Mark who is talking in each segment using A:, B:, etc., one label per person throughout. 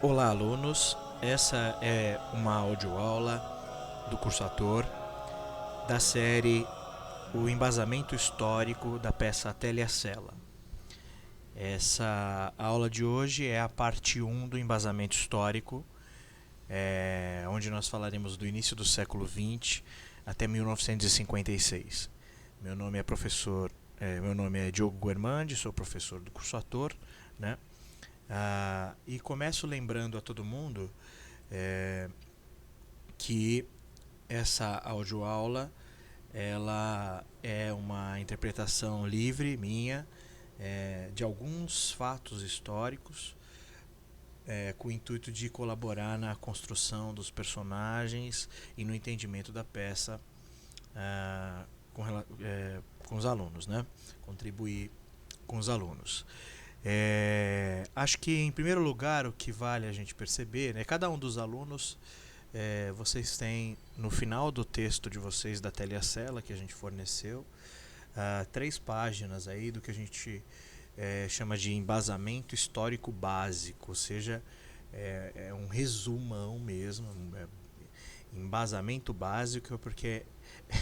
A: Olá, alunos. Essa é uma audioaula do curso Ator da série O Embasamento Histórico da peça A Télia Sela. Essa aula de hoje é a parte 1 do embasamento histórico, onde nós falaremos do início do século XX até 1956. Meu nome é Diogo Guermandi, sou professor do curso Ator, né? E começo lembrando a todo mundo que essa audioaula ela é uma interpretação livre minha de alguns fatos históricos, com o intuito de colaborar na construção dos personagens e no entendimento da peça com os alunos, né? Contribuir com os alunos. Acho que em primeiro lugar o que vale a gente perceber, né, cada um dos alunos, vocês têm no final do texto de vocês da Télia Sela que a gente forneceu 3 páginas aí do que a gente chama de embasamento histórico básico, ou seja, é um resumão mesmo, embasamento básico, porque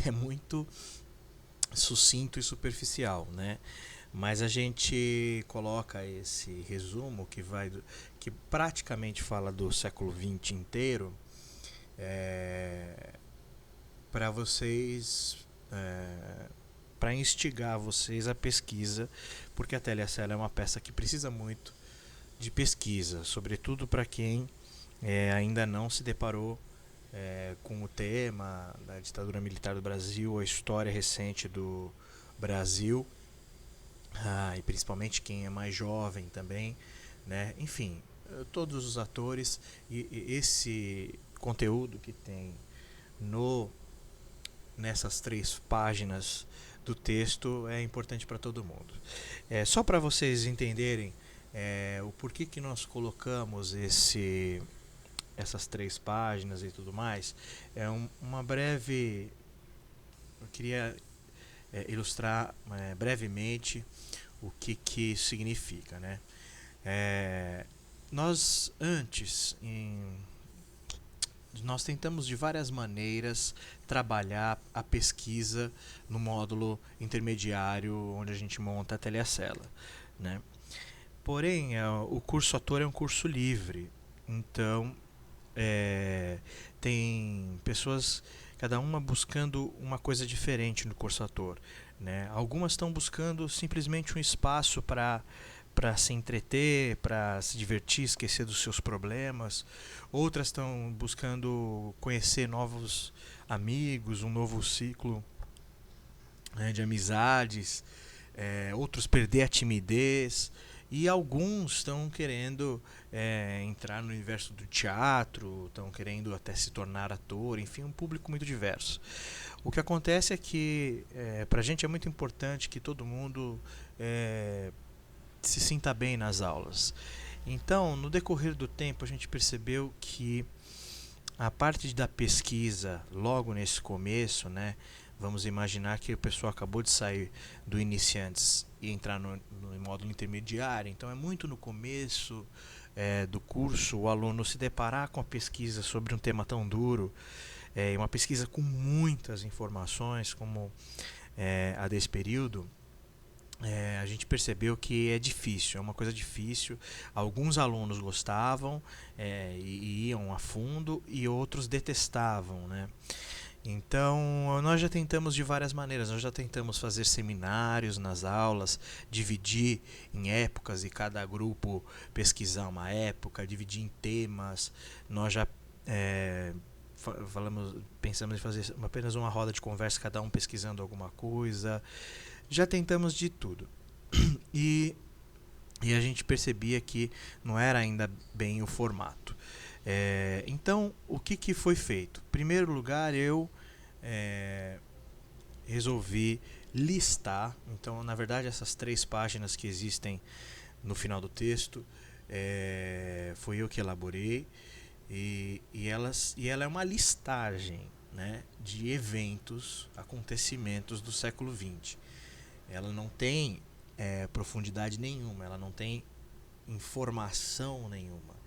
A: é muito sucinto e superficial, né? Mas a gente coloca esse resumo que praticamente fala do século XX inteiro, para vocês, para instigar vocês a pesquisa, porque a Télia Sela é uma peça que precisa muito de pesquisa, sobretudo para quem ainda não se deparou com o tema da ditadura militar do Brasil, a história recente do Brasil, e principalmente quem é mais jovem também, né? Enfim, todos os atores e esse conteúdo que tem nessas 3 páginas do texto é importante para todo mundo. Só para vocês entenderem o porquê que nós colocamos essas 3 páginas e tudo mais, uma breve. Eu queria ilustrar brevemente o que isso significa, né? Nós antes, nós tentamos de várias maneiras trabalhar a pesquisa no módulo intermediário onde a gente monta a Télia Sela, né? Porém, o curso Ator é um curso livre, então tem pessoas, cada uma buscando uma coisa diferente no curso Ator, né? Algumas estão buscando simplesmente um espaço para se entreter, para se divertir, esquecer dos seus problemas. Outras estão buscando conhecer novos amigos, um novo ciclo, né, de amizades. Outros perder a timidez. E alguns estão querendo entrar no universo do teatro, estão querendo até se tornar ator, enfim, um público muito diverso. O que acontece é que para a gente é muito importante que todo mundo se sinta bem nas aulas. Então, no decorrer do tempo, a gente percebeu que a parte da pesquisa, logo nesse começo, né, vamos imaginar que o pessoal acabou de sair do iniciantes e entrar no módulo intermediário, então é muito no começo do curso o aluno se deparar com a pesquisa sobre um tema tão duro, uma pesquisa com muitas informações, como a desse período. A gente percebeu que é difícil, é uma coisa difícil. Alguns alunos gostavam e iam a fundo, e outros detestavam, né? Então, nós já tentamos de várias maneiras. Nós já tentamos fazer seminários nas aulas, dividir em épocas e cada grupo pesquisar uma época, dividir em temas. Nós já pensamos em fazer apenas uma roda de conversa, cada um pesquisando alguma coisa. Já tentamos de tudo. E a gente percebia que não era ainda bem o formato. Então, o que foi feito? Em primeiro lugar, eu resolvi listar. Então, na verdade, essas 3 páginas que existem no final do texto, foi eu que elaborei. E ela é uma listagem, né, de eventos, acontecimentos do século XX. Ela não tem profundidade nenhuma, ela não tem informação nenhuma.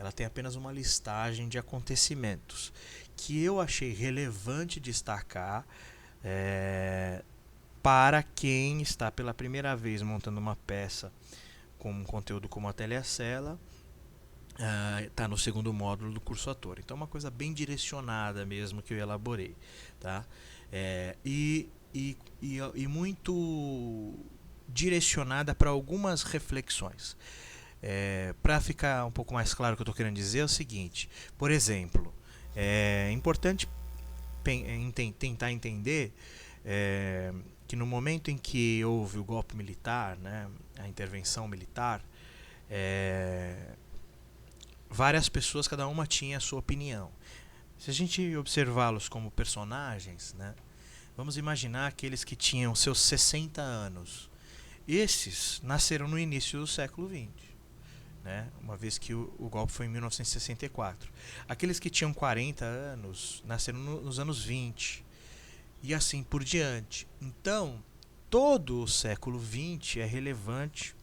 A: ela tem apenas uma listagem de acontecimentos que eu achei relevante destacar para quem está pela primeira vez montando uma peça com um conteúdo como a Telecela. Está no segundo módulo do curso ator. Então é uma coisa bem direcionada mesmo que eu elaborei, tá? E muito direcionada para algumas reflexões. Para ficar um pouco mais claro o que eu estou querendo dizer é o seguinte: por exemplo, é importante tentar entender que no momento em que houve o golpe militar, né, a intervenção militar, várias pessoas, cada uma tinha a sua opinião. Se a gente observá-los como personagens, né, vamos imaginar aqueles que tinham seus 60 anos. Esses nasceram no início do século XX, né, uma vez que o golpe foi em 1964. Aqueles que tinham 40 anos nasceram nos anos 20 e assim por diante. Então, todo o século XX é relevante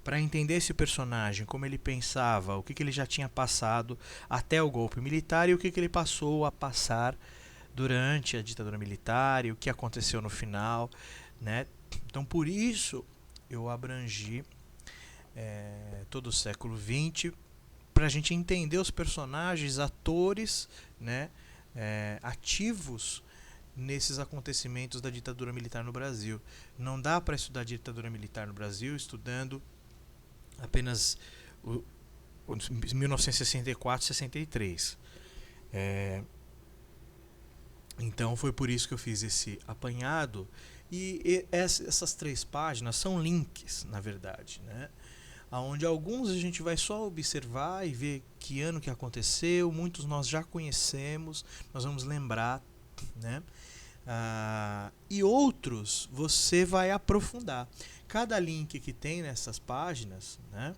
A: para entender esse personagem, como ele pensava, o que ele já tinha passado até o golpe militar e o que ele passou a passar durante a ditadura militar e o que aconteceu no final, né? Então, por isso, eu abrangi todo o século XX para a gente entender os personagens, atores, né, ativos nesses acontecimentos da ditadura militar no Brasil. Não dá para estudar a ditadura militar no Brasil estudando apenas 1964, 63. Então foi por isso que eu fiz esse apanhado. E essas 3 páginas são links, na verdade, né? Onde alguns a gente vai só observar e ver que ano que aconteceu, muitos nós já conhecemos, nós vamos lembrar, né? E outros você vai aprofundar. Cada link que tem nessas páginas, né,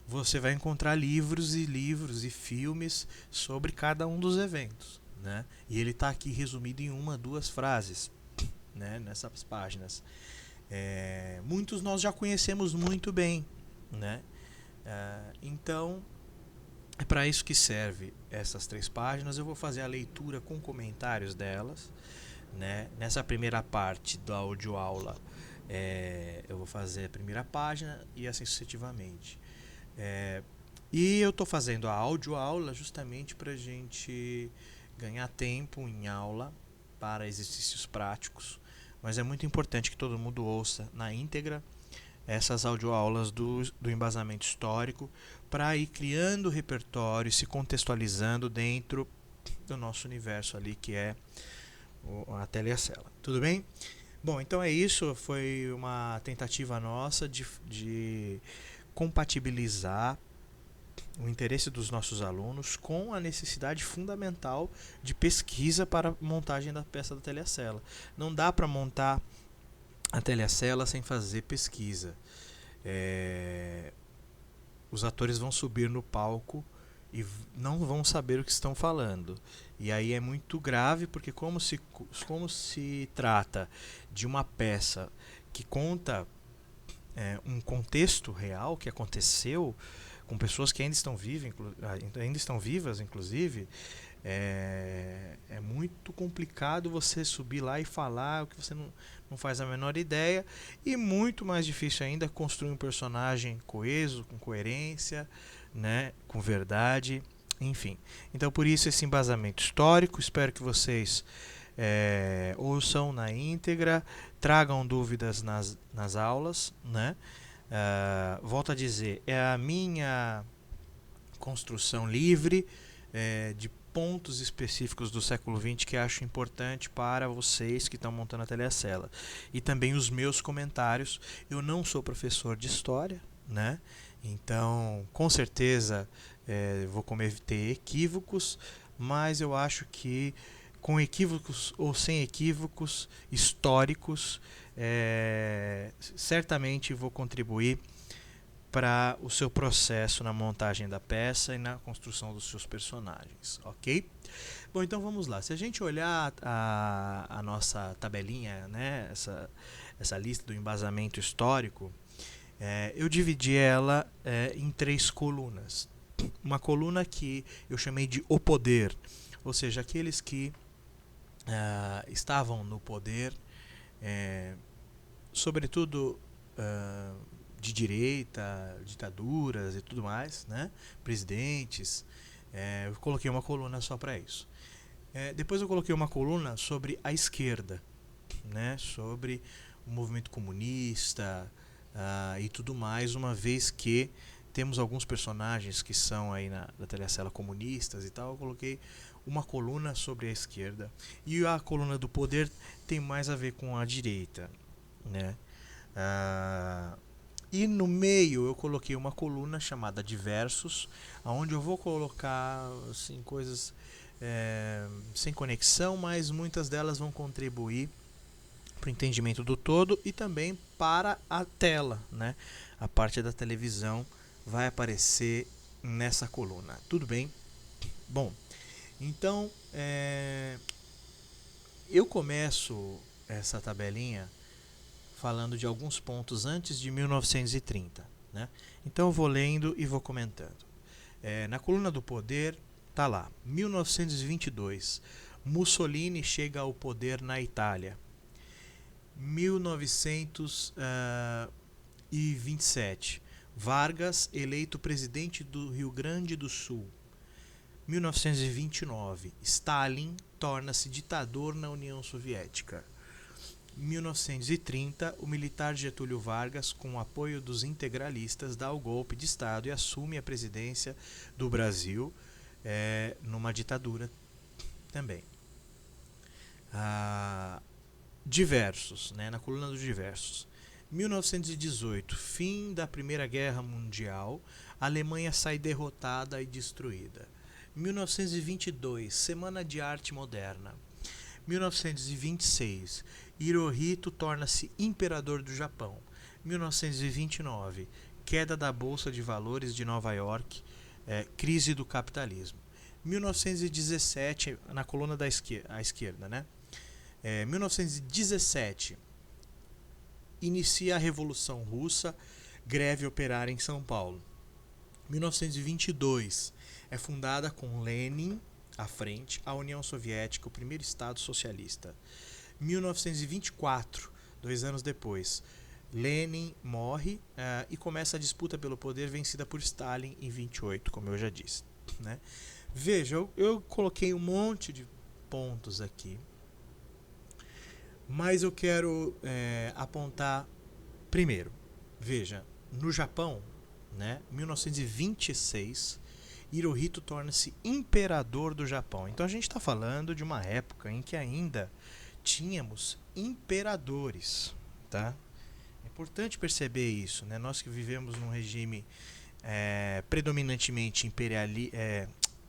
A: você vai encontrar livros e filmes sobre cada um dos eventos, né? E ele está aqui resumido em 1, 2 frases, né, nessas páginas. Muitos nós já conhecemos muito bem, né? Então é para isso que serve essas 3 páginas. Eu vou fazer a leitura com comentários delas, né? Nessa primeira parte da audioaula, eu vou fazer a primeira página e assim sucessivamente. E eu estou fazendo a audioaula justamente para a gente ganhar tempo em aula para exercícios práticos, mas é muito importante que todo mundo ouça na íntegra essas audioaulas do embasamento histórico para ir criando repertório, se contextualizando dentro do nosso universo ali que é a Telecela. Tudo bem? Bom, então é isso. Foi uma tentativa nossa de compatibilizar o interesse dos nossos alunos com a necessidade fundamental de pesquisa para a montagem da peça da Telecela. Não dá para montar a Telecela sem fazer pesquisa. Os atores vão subir no palco e não vão saber o que estão falando. E aí é muito grave, porque como se trata de uma peça que conta um contexto real que aconteceu com pessoas que ainda estão vivas, inclusive, é muito complicado você subir lá e falar o que você não faz a menor ideia, e muito mais difícil ainda construir um personagem coeso, com coerência, né, com verdade, enfim. Então por isso esse embasamento histórico. Espero que vocês ouçam na íntegra, tragam dúvidas nas aulas, né? Volto a dizer, é a minha construção livre de pontos específicos do século XX que acho importante para vocês que estão montando a Telecela. E também os meus comentários. Eu não sou professor de história, né? Então, com certeza, vou cometer equívocos, mas eu acho que com equívocos ou sem equívocos históricos, certamente vou contribuir para o seu processo na montagem da peça e na construção dos seus personagens, ok? Bom, então vamos lá. Se a gente olhar a nossa tabelinha, né, essa lista do embasamento histórico, eu dividi ela em 3 colunas. uma coluna que eu chamei de O Poder, ou seja, aqueles que estavam no poder, sobretudo de direita, ditaduras e tudo mais, né? Presidentes. Eu coloquei uma coluna só para isso. Depois eu coloquei uma coluna sobre a esquerda, né? Sobre o movimento comunista e tudo mais, uma vez que temos alguns personagens que são aí na telecela comunistas e tal. Eu coloquei uma coluna sobre a esquerda, e a coluna do poder tem mais a ver com a direita, né? E no meio eu coloquei uma coluna chamada Diversos, onde eu vou colocar assim, coisas sem conexão, mas muitas delas vão contribuir para o entendimento do todo e também para a tela, né? A parte da televisão vai aparecer nessa coluna. Tudo bem? Bom, então eu começo essa tabelinha falando de alguns pontos antes de 1930, né? Então eu vou lendo e vou comentando. Na coluna do poder tá lá, 1922, Mussolini chega ao poder na Itália. 1927, Vargas eleito presidente do Rio Grande do Sul. 1929, Stalin torna-se ditador na União Soviética. 1930, o militar Getúlio Vargas, com o apoio dos integralistas, dá o golpe de Estado e assume a presidência do Brasil, numa ditadura também. Diversos, né, na coluna dos diversos. 1918, fim da Primeira Guerra Mundial, a Alemanha sai derrotada e destruída. 1922, Semana de Arte Moderna. 1926, Hirohito torna-se imperador do Japão. 1929, queda da Bolsa de Valores de Nova York, crise do capitalismo. 1917, na coluna da esquerda, né? 1917, inicia a Revolução Russa, greve operária em São Paulo. 1922, é fundada com Lenin à frente a União Soviética, o primeiro Estado socialista. 1924, 2 anos depois, Lenin morre e começa a disputa pelo poder, vencida por Stalin em 28, como eu já disse, né? Veja, eu coloquei um monte de pontos aqui, mas eu quero apontar primeiro. Veja, no Japão, né, 1926, Hirohito torna-se imperador do Japão. Então a gente está falando de uma época em que ainda tínhamos imperadores, tá? É importante perceber isso, né? Nós que vivemos num regime predominantemente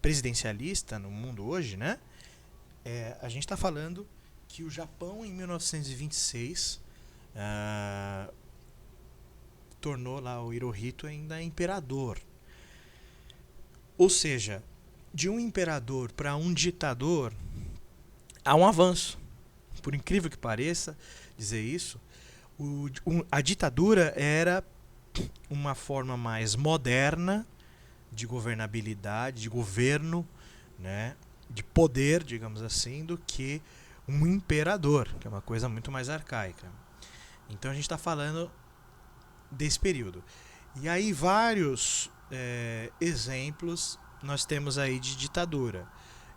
A: presidencialista no mundo hoje, né? A gente está falando que o Japão, em 1926, tornou lá o Hirohito ainda imperador. Ou seja, de um imperador para um ditador, há um avanço. Por incrível que pareça dizer isso, a ditadura era uma forma mais moderna de governabilidade, de governo, né, de poder, digamos assim, do que um imperador, que é uma coisa muito mais arcaica. Então a gente está falando desse período. E aí vários exemplos nós temos aí de ditadura.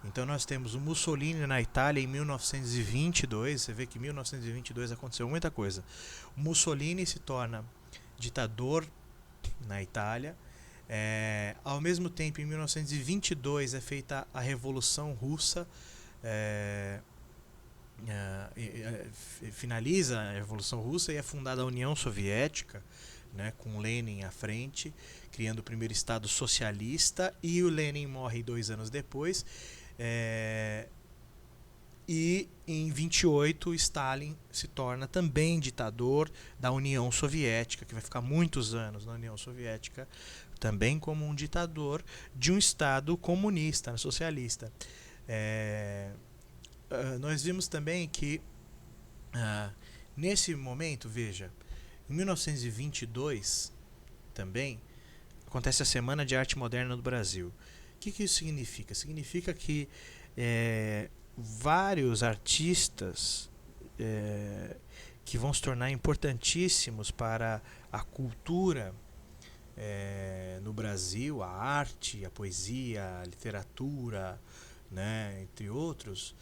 A: Então nós temos o Mussolini na Itália em 1922. Você vê que em 1922 aconteceu muita coisa. O Mussolini se torna ditador na Itália. Ao mesmo tempo, em 1922 é feita a Revolução Russa. Finaliza a Revolução Russa e é fundada a União Soviética, né, com Lenin à frente, criando o primeiro Estado socialista, e o Lenin morre 2 anos depois. E em 28 Stalin se torna também ditador da União Soviética, que vai ficar muitos anos na União Soviética, também como um ditador de um Estado comunista, socialista. Nós vimos também que nesse momento, veja, em 1922 também acontece a Semana de Arte Moderna do Brasil. O que isso significa? Significa que vários artistas que vão se tornar importantíssimos para a cultura no Brasil, a arte, a poesia, a literatura, né, entre outros,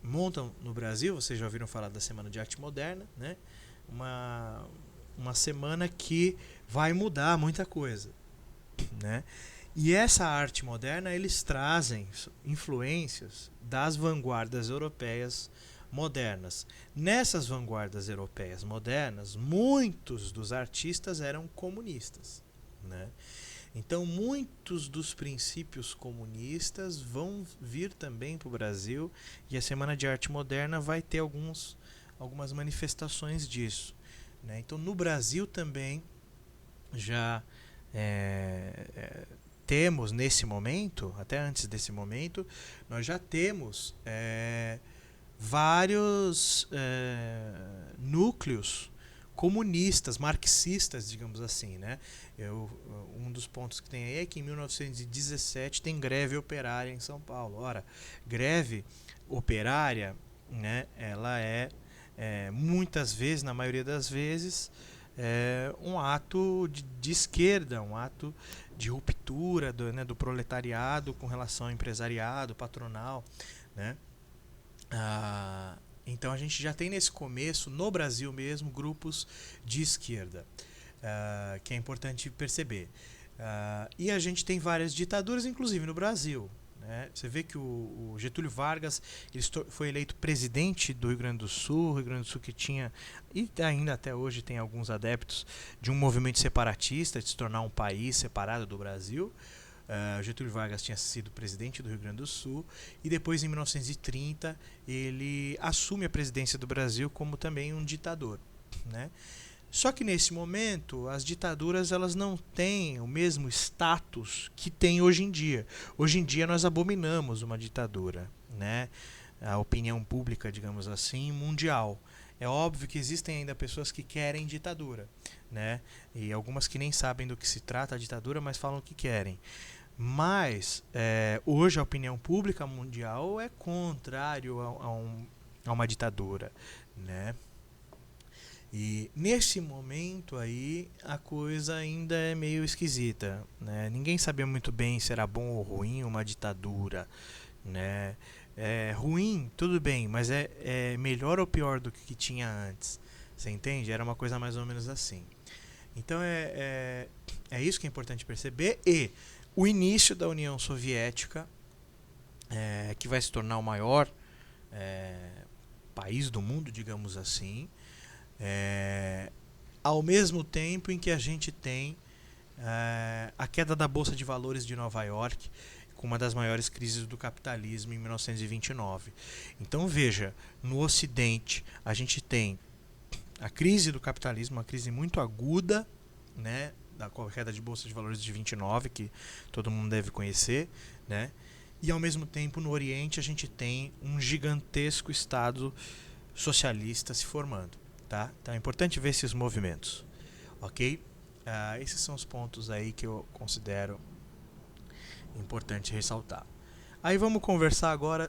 A: montam no Brasil. Vocês já ouviram falar da Semana de Arte Moderna, né? Uma semana que vai mudar muita coisa, né? E essa arte moderna, eles trazem influências das vanguardas europeias modernas. Nessas vanguardas europeias modernas, muitos dos artistas eram comunistas, né? Então, muitos dos princípios comunistas vão vir também para o Brasil, e a Semana de Arte Moderna vai ter algumas manifestações disso, né? Então, no Brasil também já temos nesse momento, até antes desse momento, nós já temos vários núcleos comunistas, marxistas, digamos assim, né? Um dos pontos que tem aí é que em 1917 tem greve operária em São Paulo. Ora, greve operária, né, ela muitas vezes, na maioria das vezes, um ato de esquerda, um ato de ruptura do proletariado com relação ao empresariado, patronal, né? Então a gente já tem nesse começo, no Brasil mesmo, grupos de esquerda, que é importante perceber. E a gente tem várias ditaduras, inclusive no Brasil, né? Você vê que o Getúlio Vargas foi eleito presidente do Rio Grande do Sul, que tinha, e ainda até hoje tem alguns adeptos de um movimento separatista, de se tornar um país separado do Brasil. Getúlio Vargas tinha sido presidente do Rio Grande do Sul, e depois, em 1930, ele assume a presidência do Brasil como também um ditador, né? Só que nesse momento as ditaduras, elas não têm o mesmo status que tem hoje em dia. Hoje em dia nós abominamos uma ditadura, né? A opinião pública, digamos assim, mundial. É óbvio que existem ainda pessoas que querem ditadura, né? E algumas que nem sabem do que se trata a ditadura, mas falam que querem. Mas hoje a opinião pública mundial é contrário a uma ditadura, né? E nesse momento aí a coisa ainda é meio esquisita, né? Ninguém sabia muito bem se era bom ou ruim uma ditadura, né? Ruim, tudo bem, mas é melhor ou pior do que tinha antes? Você entende? Era uma coisa mais ou menos assim. Então é isso que é importante perceber. E o início da União Soviética, que vai se tornar o maior país do mundo, digamos assim, ao mesmo tempo em que a gente tem a queda da Bolsa de Valores de Nova York, com uma das maiores crises do capitalismo em 1929. Então veja, no Ocidente a gente tem a crise do capitalismo, uma crise muito aguda, né, da queda de Bolsa de Valores de 29, que todo mundo deve conhecer, né? E ao mesmo tempo no Oriente a gente tem um gigantesco Estado socialista se formando, tá? Então é importante ver esses movimentos, ok? Esses são os pontos aí que eu considero importante ressaltar. Aí vamos conversar agora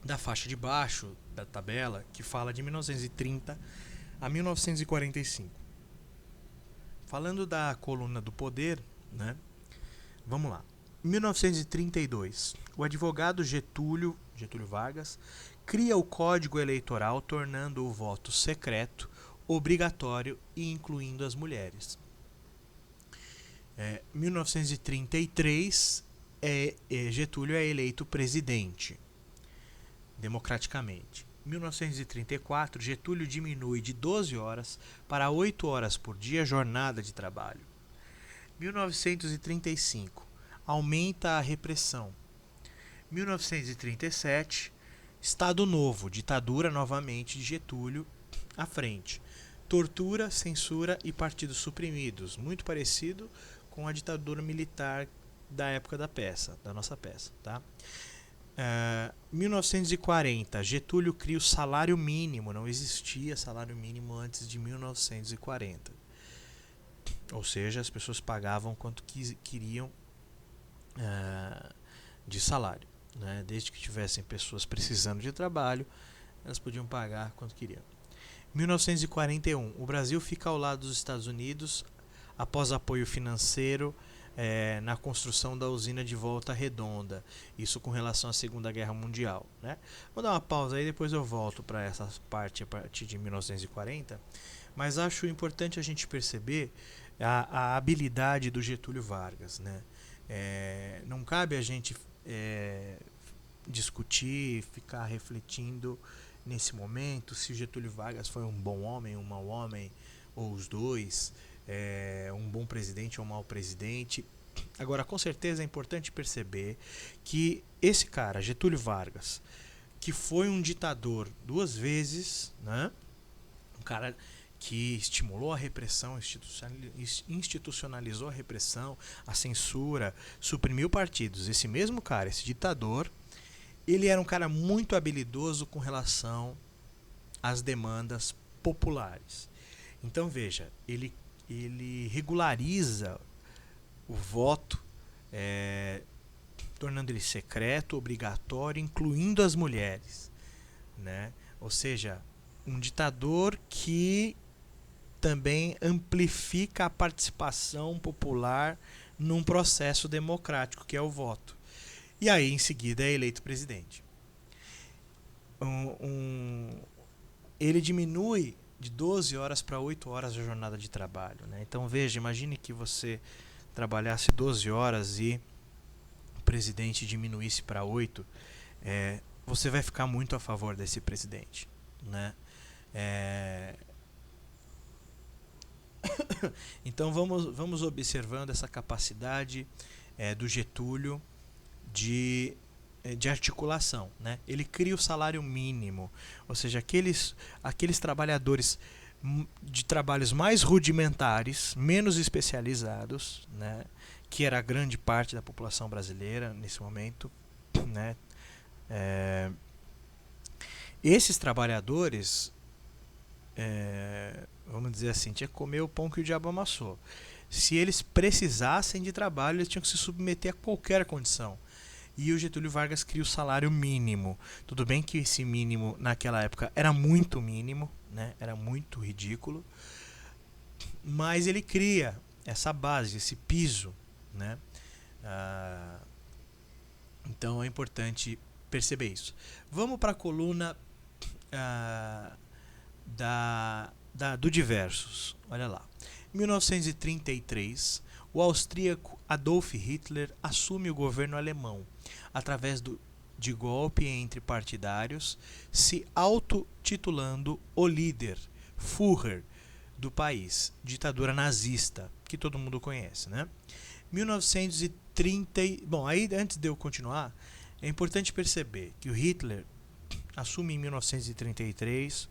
A: da faixa de baixo da tabela, que fala de 1930 a 1945. Falando da coluna do poder, né? Vamos lá. 1932, o advogado Getúlio Vargas cria o Código Eleitoral, tornando o voto secreto, obrigatório e incluindo as mulheres. 1933, Getúlio é eleito presidente, democraticamente. 1934, Getúlio diminui de 12 horas para 8 horas por dia a jornada de trabalho. 1935, aumenta a repressão. 1937, Estado Novo, ditadura novamente de Getúlio à frente. Tortura, censura e partidos suprimidos, muito parecido com a ditadura militar da época da nossa peça, tá? 1940, Getúlio cria o salário mínimo, não existia salário mínimo antes de 1940. Ou seja, as pessoas pagavam quanto queriam de salário, né? Desde que tivessem pessoas precisando de trabalho, elas podiam pagar quanto queriam. 1941, o Brasil fica ao lado dos Estados Unidos após apoio financeiro na construção da usina de Volta Redonda, isso com relação à Segunda Guerra Mundial, né? Vou dar uma pausa aí, depois eu volto para essa parte a partir de 1940, mas acho importante a gente perceber a habilidade do Getúlio Vargas, né? Não cabe a gente discutir, ficar refletindo nesse momento se o Getúlio Vargas foi um bom homem, um mau homem, ou os dois, um bom presidente ou um mau presidente. Agora, com certeza é importante perceber que esse cara, Getúlio Vargas, que foi um ditador 2 vezes, né? Um cara que estimulou a repressão, institucionalizou a repressão, a censura, suprimiu partidos. Esse mesmo cara, esse ditador, ele era um cara muito habilidoso com relação às demandas populares. Então veja, ele regulariza o voto, tornando ele secreto, obrigatório, incluindo as mulheres, né? Ou seja, um ditador que também amplifica a participação popular num processo democrático, que é o voto. E aí, em seguida, é eleito presidente. Ele diminui de 12 horas para 8 horas a jornada de trabalho, né? Então, veja, imagine que você trabalhasse 12 horas e o presidente diminuísse para 8, você vai ficar muito a favor desse presidente, né? Então vamos observando essa capacidade do Getúlio de articulação, né? Ele cria o salário mínimo, ou seja, aqueles trabalhadores de trabalhos mais rudimentares, menos especializados, né? Que era a grande parte da população brasileira nesse momento, né? Esses trabalhadores, vamos dizer assim, tinha que comer o pão que o diabo amassou. Se eles precisassem de trabalho, eles tinham que se submeter a qualquer condição. E o Getúlio Vargas cria o salário mínimo. Tudo bem que esse mínimo naquela época era muito mínimo, né? Era muito ridículo, mas ele cria essa base, esse piso, né? Então é importante perceber isso. Vamos para a coluna do Diversos. Olha lá. Em 1933, o austríaco Adolf Hitler assume o governo alemão através de golpe entre partidários, se autotitulando o líder, Führer, do país, ditadura nazista, que todo mundo conhece, né? 1930. Bom, aí antes de eu continuar, é importante perceber que o Hitler assume em 1933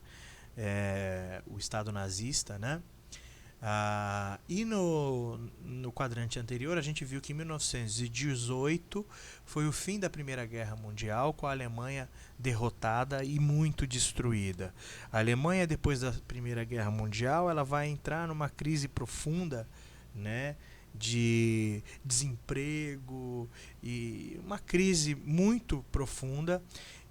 A: o Estado nazista, né? E no quadrante anterior a gente viu que em 1918 foi o fim da Primeira Guerra Mundial, com a Alemanha derrotada e muito destruída. A Alemanha, depois da Primeira Guerra Mundial, ela vai entrar numa crise profunda, né, de desemprego, e uma crise muito profunda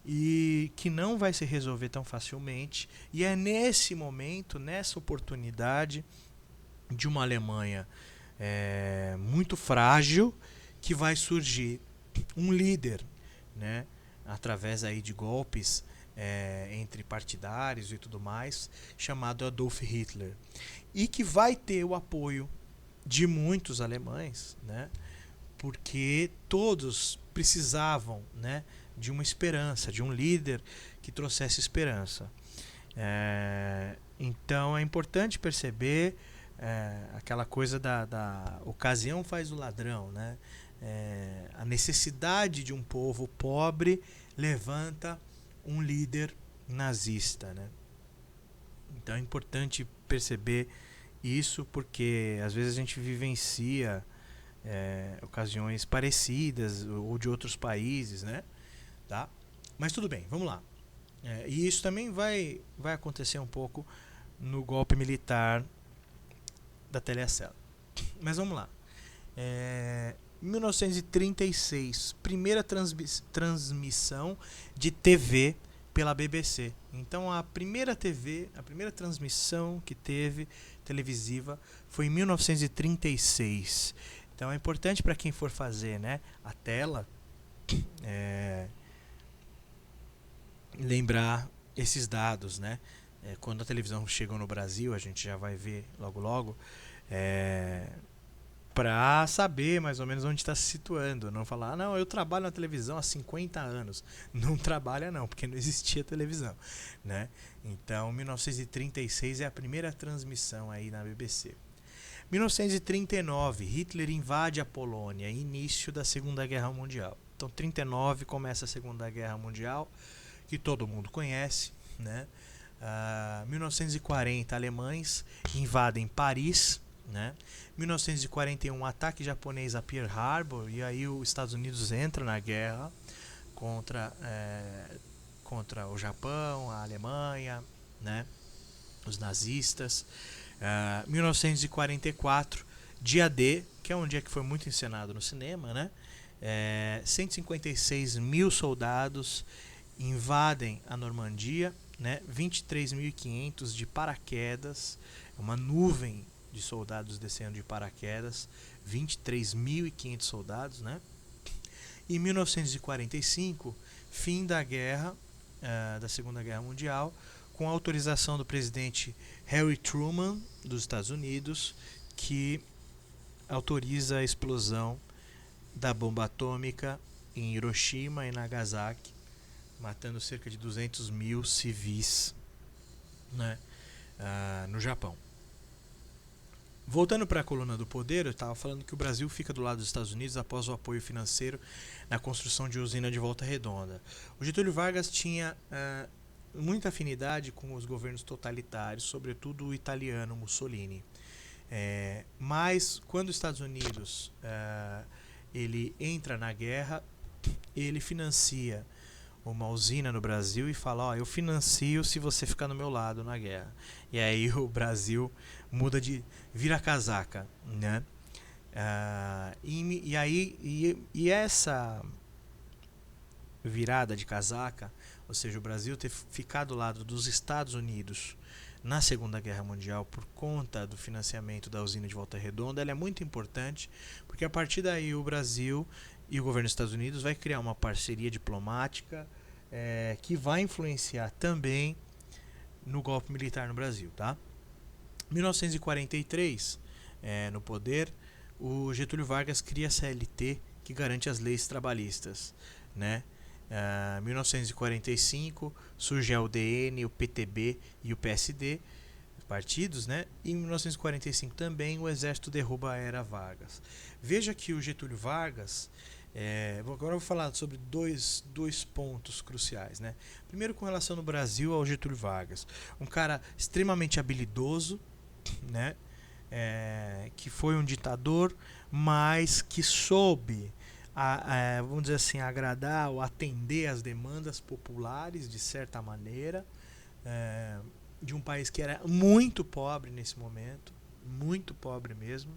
A: e que não vai se resolver tão facilmente. E é nesse momento, nessa oportunidade de uma Alemanha muito frágil, que vai surgir um líder, né, através aí de golpes entre partidários e tudo mais, chamado Adolf Hitler, e que vai ter o apoio de muitos alemães, né, porque todos precisavam, né, de uma esperança, de um líder que trouxesse esperança. Então é importante perceber aquela coisa da ocasião faz o ladrão, né? A necessidade de um povo pobre levanta um líder nazista, né? Então é importante perceber isso, porque às vezes a gente vivencia ocasiões parecidas ou de outros países, né? Tá? Mas tudo bem, vamos lá. E isso também vai acontecer um pouco no golpe militar da Telecel. Mas vamos lá. 1936, primeira transmissão de TV pela BBC. Então a primeira transmissão que teve televisiva foi em 1936. Então é importante para quem for fazer, né, a tela, lembrar esses dados, né? Quando a televisão chegou no Brasil, a gente já vai ver logo logo, para saber mais ou menos onde está se situando. Não falar, não, eu trabalho na televisão há 50 anos. Não trabalha não, porque não existia televisão, né? Então, 1936 é a primeira transmissão aí na BBC. 1939, Hitler invade a Polônia, início da Segunda Guerra Mundial. Então, 39 começa a Segunda Guerra Mundial, que todo mundo conhece, né? 1940, alemães invadem Paris, né? 1941, ataque japonês a Pearl Harbor, e aí os Estados Unidos entra na guerra contra o Japão, a Alemanha, né? Os nazistas. 1944, dia D, que é um dia que foi muito encenado no cinema, né? 156 mil soldados invadem a Normandia, né? 23.500 de paraquedas, uma nuvem de soldados descendo de paraquedas, 23.500 soldados, né? Em 1945, fim da guerra, da Segunda Guerra Mundial, com a autorização do presidente Harry Truman dos Estados Unidos, que autoriza a explosão da bomba atômica em Hiroshima e Nagasaki, matando cerca de 200 mil civis, né, no Japão. Voltando para a coluna do poder, eu estava falando que o Brasil fica do lado dos Estados Unidos após o apoio financeiro na construção de usina de Volta Redonda. O Getúlio Vargas tinha muita afinidade com os governos totalitários, sobretudo o italiano Mussolini. Mas quando os Estados Unidos ele entra na guerra, ele financia uma usina no Brasil e fala, eu financio se você ficar no meu lado na guerra. E aí o Brasil muda de vira casaca, né? E essa virada de casaca, ou seja, o Brasil ter ficado ao lado dos Estados Unidos na Segunda Guerra Mundial por conta do financiamento da usina de Volta Redonda, ela é muito importante, porque a partir daí o Brasil e o governo dos Estados Unidos vai criar uma parceria diplomática que vai influenciar também no golpe militar no Brasil, tá? 1943, no poder, o Getúlio Vargas cria a CLT, que garante as leis trabalhistas, né? 1945 surge a UDN, o PTB e o PSD, partidos, né? E em 1945 também o Exército derruba a era Vargas. Veja que o Getúlio Vargas, agora eu vou falar sobre dois pontos cruciais, né? Primeiro, com relação no Brasil ao Getúlio Vargas, um cara extremamente habilidoso, né? Que foi um ditador, mas que soube vamos dizer assim, agradar ou atender às demandas populares de certa maneira, de um país que era muito pobre nesse momento, muito pobre mesmo.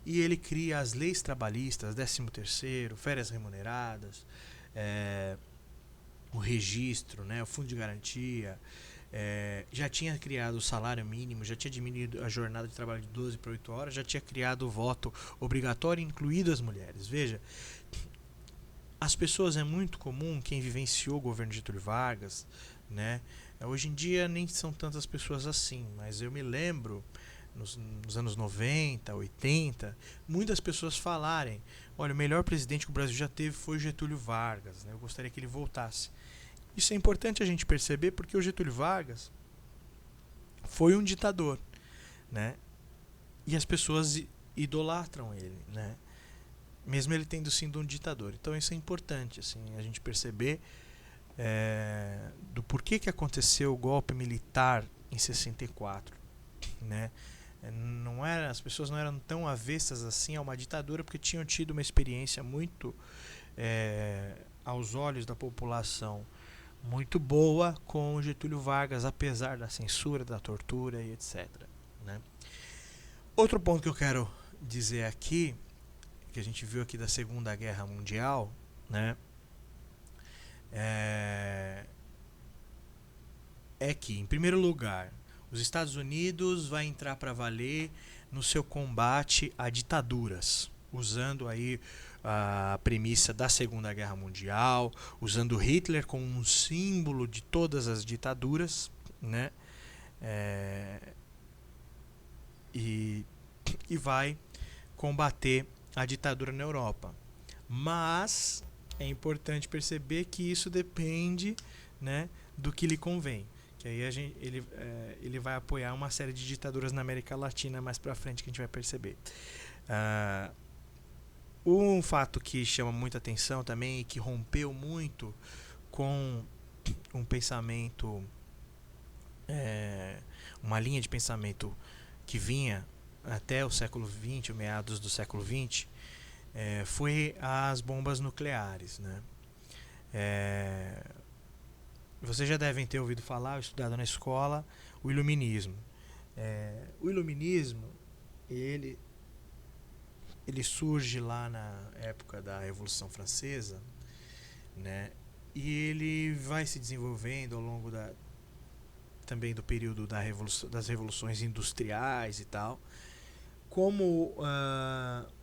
A: E ele cria as leis trabalhistas, 13º, férias remuneradas, o registro, né, o fundo de garantia, já tinha criado o salário mínimo, já tinha diminuído a jornada de trabalho de 12 para 8 horas, já tinha criado o voto obrigatório, incluído as mulheres. Veja, as pessoas, é muito comum, quem vivenciou o governo de Getúlio Vargas, né, hoje em dia nem são tantas pessoas assim, mas eu me lembro nos anos 90, 80, muitas pessoas falarem, olha, o melhor presidente que o Brasil já teve foi o Getúlio Vargas, né, eu gostaria que ele voltasse. Isso é importante a gente perceber, porque o Getúlio Vargas foi um ditador, né? E as pessoas idolatram ele, né? Mesmo ele tendo sido um ditador. Então isso é importante, assim, a gente perceber do porquê que aconteceu o golpe militar em 64, né? As pessoas não eram tão avessas assim a uma ditadura, porque tinham tido uma experiência muito, aos olhos da população, muito boa com o Getúlio Vargas, apesar da censura, da tortura e etc, né? Outro ponto que eu quero dizer aqui, que a gente viu aqui da Segunda Guerra Mundial, né, é que, em primeiro lugar, os Estados Unidos vai entrar para valer no seu combate a ditaduras, usando aí a premissa da Segunda Guerra Mundial, usando Hitler como um símbolo de todas as ditaduras, né? E, e vai combater a ditadura na Europa. Mas é importante perceber que isso depende, né, do que lhe convém. Que aí ele vai apoiar uma série de ditaduras na América Latina mais pra frente que a gente vai perceber. Um fato que chama muita atenção também e que rompeu muito com um pensamento, uma linha de pensamento que vinha até o século XX, o meados do século XX, foi as bombas nucleares, né? Vocês já devem ter ouvido falar, estudado na escola, o iluminismo. O iluminismo, ele surge lá na época da Revolução Francesa, né? E ele vai se desenvolvendo ao longo também do período das revoluções industriais e tal, como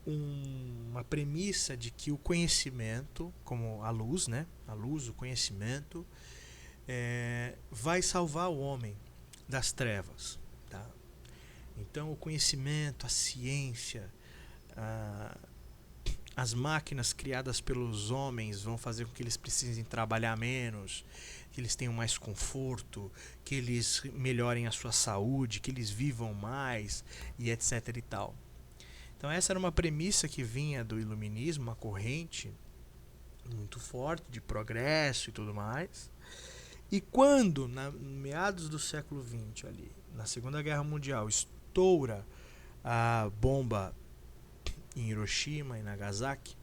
A: uma premissa de que o conhecimento, como a luz, né? A luz, o conhecimento, vai salvar o homem das trevas. Tá? Então, o conhecimento, a ciência, as máquinas criadas pelos homens vão fazer com que eles precisem trabalhar menos, que eles tenham mais conforto, que eles melhorem a sua saúde, que eles vivam mais e etc e tal. Então essa era uma premissa que vinha do iluminismo, uma corrente muito forte de progresso e tudo mais. E quando, meados do século XX, ali, na Segunda Guerra Mundial, estoura a bomba em Hiroshima e Nagasaki,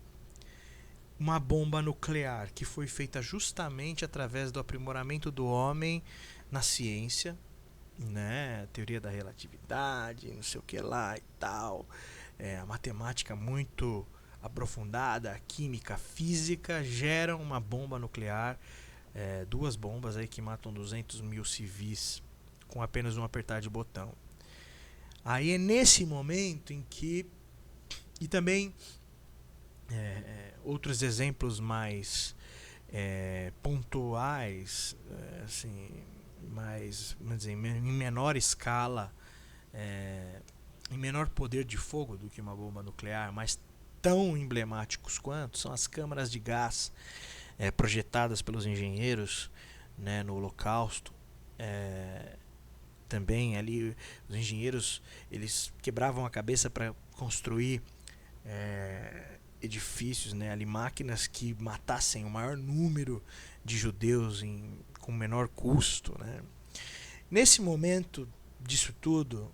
A: uma bomba nuclear que foi feita justamente através do aprimoramento do homem na ciência, né? Teoria da relatividade, não sei o que lá e tal, a matemática muito aprofundada, a química, a física geram uma bomba nuclear, duas bombas aí que matam 200 mil civis com apenas um apertar de botão. Aí é nesse momento em que, e também outros exemplos mais pontuais, assim, mais, vamos dizer, em menor escala, em menor poder de fogo do que uma bomba nuclear, mas tão emblemáticos quanto, são as câmaras de gás projetadas pelos engenheiros, né, no Holocausto. Também ali os engenheiros, eles quebravam a cabeça para construir edifícios, né, ali, máquinas que matassem o maior número de judeus com menor custo, né. Nesse momento disso tudo,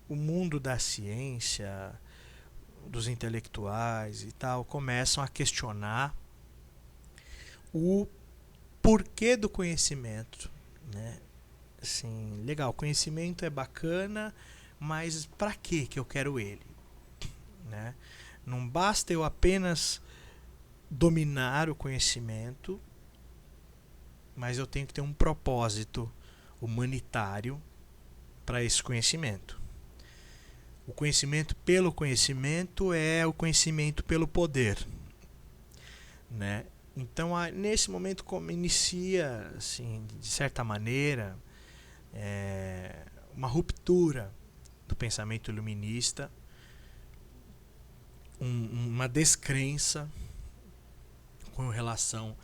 A: o mundo da ciência, dos intelectuais e tal, começam a questionar o porquê do conhecimento, né? Assim, legal, conhecimento é bacana, mas para que eu quero ele, né? Não basta eu apenas dominar o conhecimento, mas eu tenho que ter um propósito humanitário para esse conhecimento. O conhecimento pelo conhecimento é o conhecimento pelo poder, né? Então, nesse momento, como inicia, assim, de certa maneira, uma ruptura do pensamento iluminista, uma descrença com relação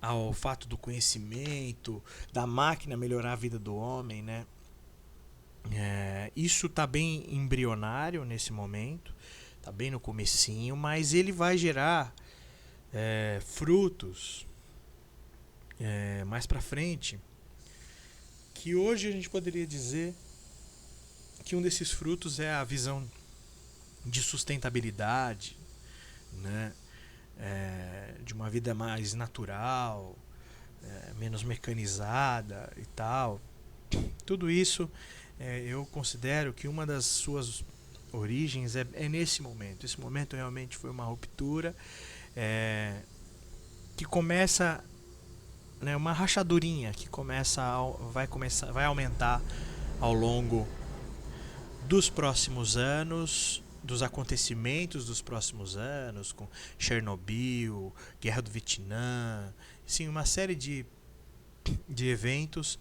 A: ao fato do conhecimento, da máquina melhorar a vida do homem, né? Isso está bem embrionário nesse momento, está bem no comecinho, mas ele vai gerar frutos mais para frente, que hoje a gente poderia dizer que um desses frutos é a visão de sustentabilidade, né? De uma vida mais natural, menos mecanizada e tal. Tudo isso eu considero que uma das suas origens é nesse momento. Esse momento realmente foi uma ruptura que começa, né, uma rachadurinha que vai aumentar ao longo dos próximos anos, dos acontecimentos dos próximos anos, com Chernobyl, Guerra do Vietnã, sim, uma série de eventos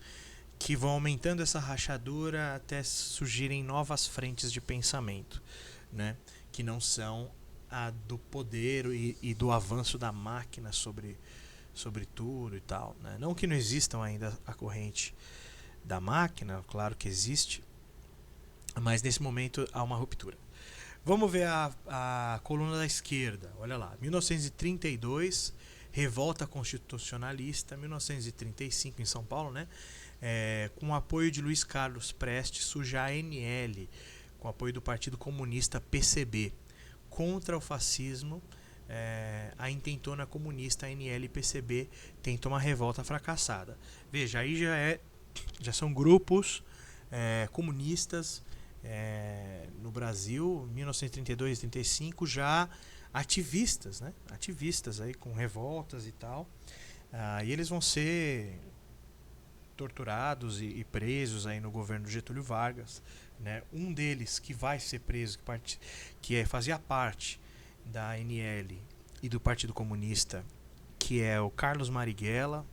A: que vão aumentando essa rachadura até surgirem novas frentes de pensamento, né? Que não são a do poder e do avanço da máquina sobre tudo e tal, né? Não que não existam ainda a corrente da máquina, claro que existe, mas nesse momento há uma ruptura. Vamos ver a coluna da esquerda, olha lá, 1932, revolta constitucionalista, 1935 em São Paulo, né? Com o apoio de Luiz Carlos Prestes, surge a ANL, com o apoio do Partido Comunista PCB, contra o fascismo. A intentona comunista ANL e PCB tentam uma revolta fracassada. Veja, aí já são grupos comunistas no Brasil, 1932 e 35, já ativistas, né? Ativistas aí com revoltas e tal. E eles vão ser torturados e presos aí no governo Getúlio Vargas, né? Um deles que vai ser preso, fazia parte da ANL e do Partido Comunista, que é o Carlos Marighella,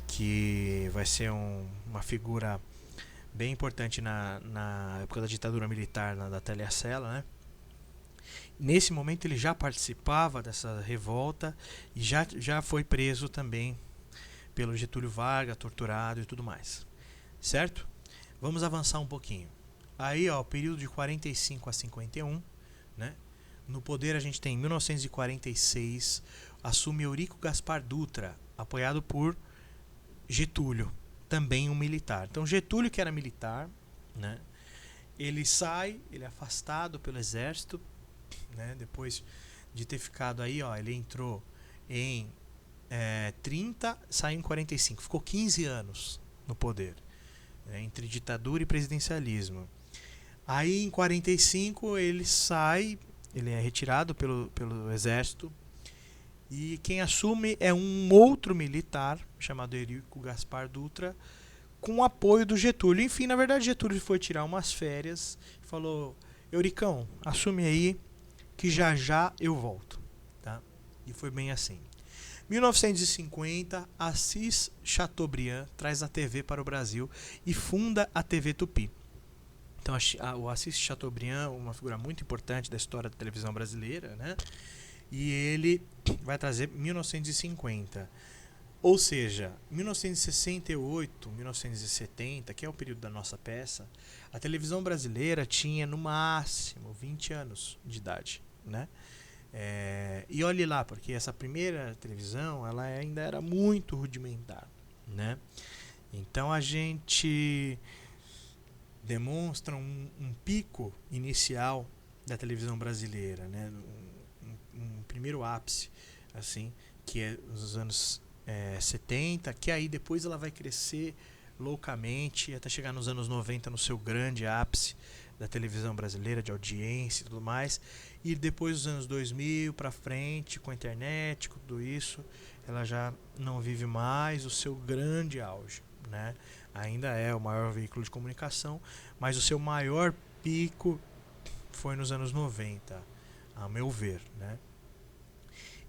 A: que vai ser uma figura bem importante na época da ditadura militar, da Telecela, né? Nesse momento ele já participava dessa revolta e já foi preso também pelo Getúlio Vargas, torturado e tudo mais. Certo? Vamos avançar um pouquinho. Aí, ó, o período de 45 a 51, né? No poder a gente tem 1946, assume Eurico Gaspar Dutra, apoiado por Getúlio, também um militar. Então Getúlio, que era militar, né? Ele é afastado pelo exército, né? Depois de ter ficado aí, ó, ele entrou em 30, saiu em 45, ficou 15 anos no poder, entre ditadura e presidencialismo. Aí em 45 ele sai, ele é retirado pelo exército, e quem assume é um outro militar chamado Eurico Gaspar Dutra, com o apoio do Getúlio. Enfim, na verdade Getúlio foi tirar umas férias e falou: Euricão, assume aí que já já eu volto, tá? E foi bem assim. 1950, Assis Chateaubriand traz a TV para o Brasil e funda a TV Tupi. Então, o Assis Chateaubriand, uma figura muito importante da história da televisão brasileira, né? E ele vai trazer 1950. Ou seja, 1968, 1970, que é o período da nossa peça, a televisão brasileira tinha no máximo 20 anos de idade, né? E olhe lá, porque essa primeira televisão ela ainda era muito rudimentar, né? Então a gente demonstra um pico inicial da televisão brasileira, né? Um primeiro ápice, assim, que é os anos 70, que aí depois ela vai crescer loucamente até chegar nos anos 90 no seu grande ápice da televisão brasileira, de audiência e tudo mais, e depois dos anos 2000 para frente, com a internet, com tudo isso, ela já não vive mais o seu grande auge, né? Ainda é o maior veículo de comunicação, mas o seu maior pico foi nos anos 90, a meu ver, né?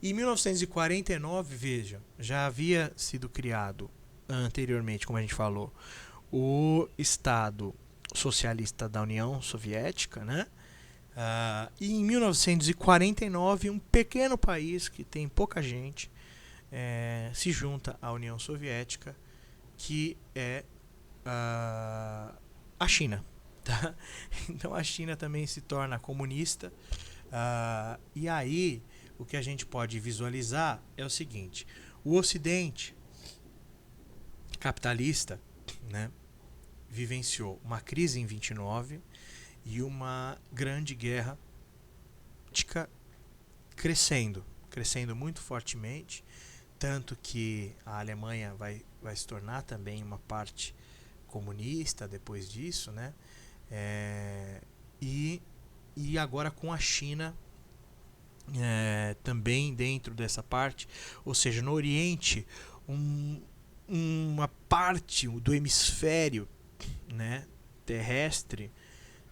A: Em 1949, veja, já havia sido criado anteriormente, como a gente falou, o Estado Socialista da União Soviética, né? E em 1949, um pequeno país que tem pouca gente se junta à União Soviética, que é a China. Tá? Então a China também se torna comunista. E aí o que a gente pode visualizar é o seguinte: o Ocidente capitalista, né, vivenciou uma crise em 29 e uma grande guerra crescendo muito fortemente, tanto que a Alemanha vai se tornar também uma parte comunista depois disso, né? E agora com a China também dentro dessa parte, ou seja, no Oriente, uma parte do hemisfério, né, terrestre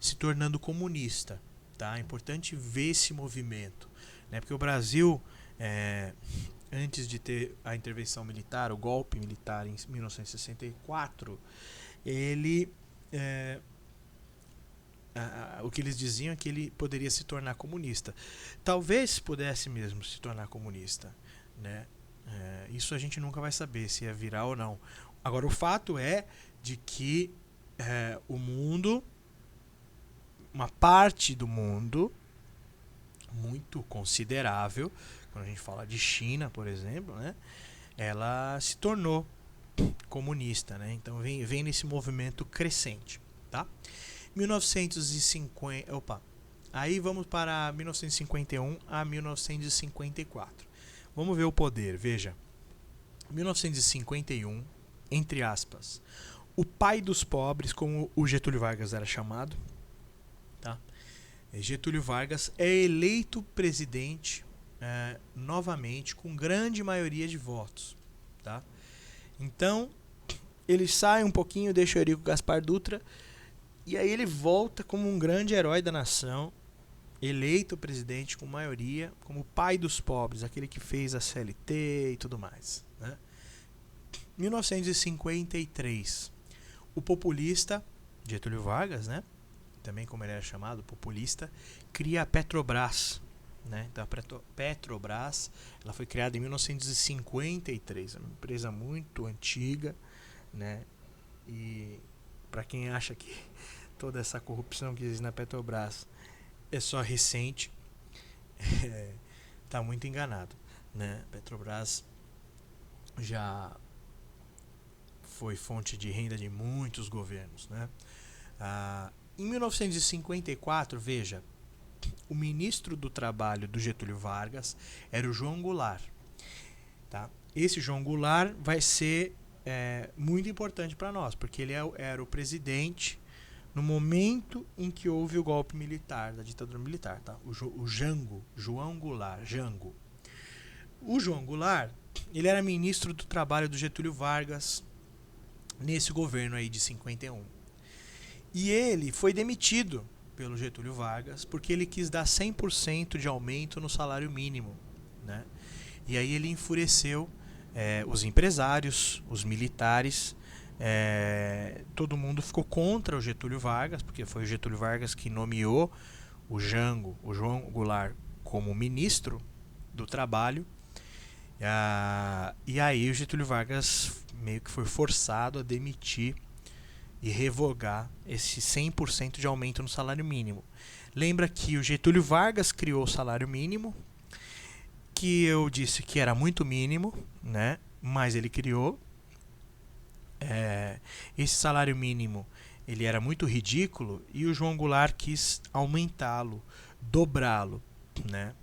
A: se tornando comunista. Tá? É importante ver esse movimento, né? Porque o Brasil, antes de ter a intervenção militar, o golpe militar em 1964, ele o que eles diziam é que ele poderia se tornar comunista. Talvez pudesse mesmo se tornar comunista, né? Isso a gente nunca vai saber se ia virar ou não. Agora, o fato é de que o mundo, uma parte do mundo muito considerável, quando a gente fala de China, por exemplo, né, ela se tornou comunista, né? Então vem nesse movimento crescente, tá? 1950, aí vamos para 1951 a 1954. Vamos ver o poder, veja. 1951, entre aspas, o pai dos pobres, como o Getúlio Vargas era chamado, tá? Getúlio Vargas é eleito presidente novamente com grande maioria de votos, tá? Então ele sai um pouquinho, deixa o Eurico Gaspar Dutra, e aí ele volta como um grande herói da nação, eleito presidente com maioria, como o pai dos pobres, aquele que fez a CLT e tudo mais, né? 1953, o populista Getúlio Vargas, né, também como ele era chamado, populista, cria a Petrobras, né? Então a Petrobras, ela foi criada em 1953, é uma empresa muito antiga, né? E para quem acha que toda essa corrupção que existe na Petrobras é só recente, está muito enganado, né? Petrobras já foi fonte de renda de muitos governos, né? Em 1954, veja, o ministro do Trabalho do Getúlio Vargas era o João Goulart, tá? Esse João Goulart vai ser muito importante para nós, porque ele era o presidente no momento em que houve o golpe militar, da ditadura militar, tá? O Jango, João Goulart, Jango. O João Goulart, ele era ministro do Trabalho do Getúlio Vargas nesse governo aí de 51. E ele foi demitido pelo Getúlio Vargas porque ele quis dar 100% de aumento no salário mínimo, né? E aí ele enfureceu os empresários, os militares, todo mundo ficou contra o Getúlio Vargas, porque foi o Getúlio Vargas que nomeou o Jango, o João Goulart, como ministro do Trabalho. E aí o Getúlio Vargas meio que foi forçado a demitir e revogar esse 100% de aumento no salário mínimo. Lembra que o Getúlio Vargas criou o salário mínimo, que eu disse que era muito mínimo, né? Mas ele criou. Esse salário mínimo ele era muito ridículo e o João Goulart quis aumentá-lo, dobrá-lo, né?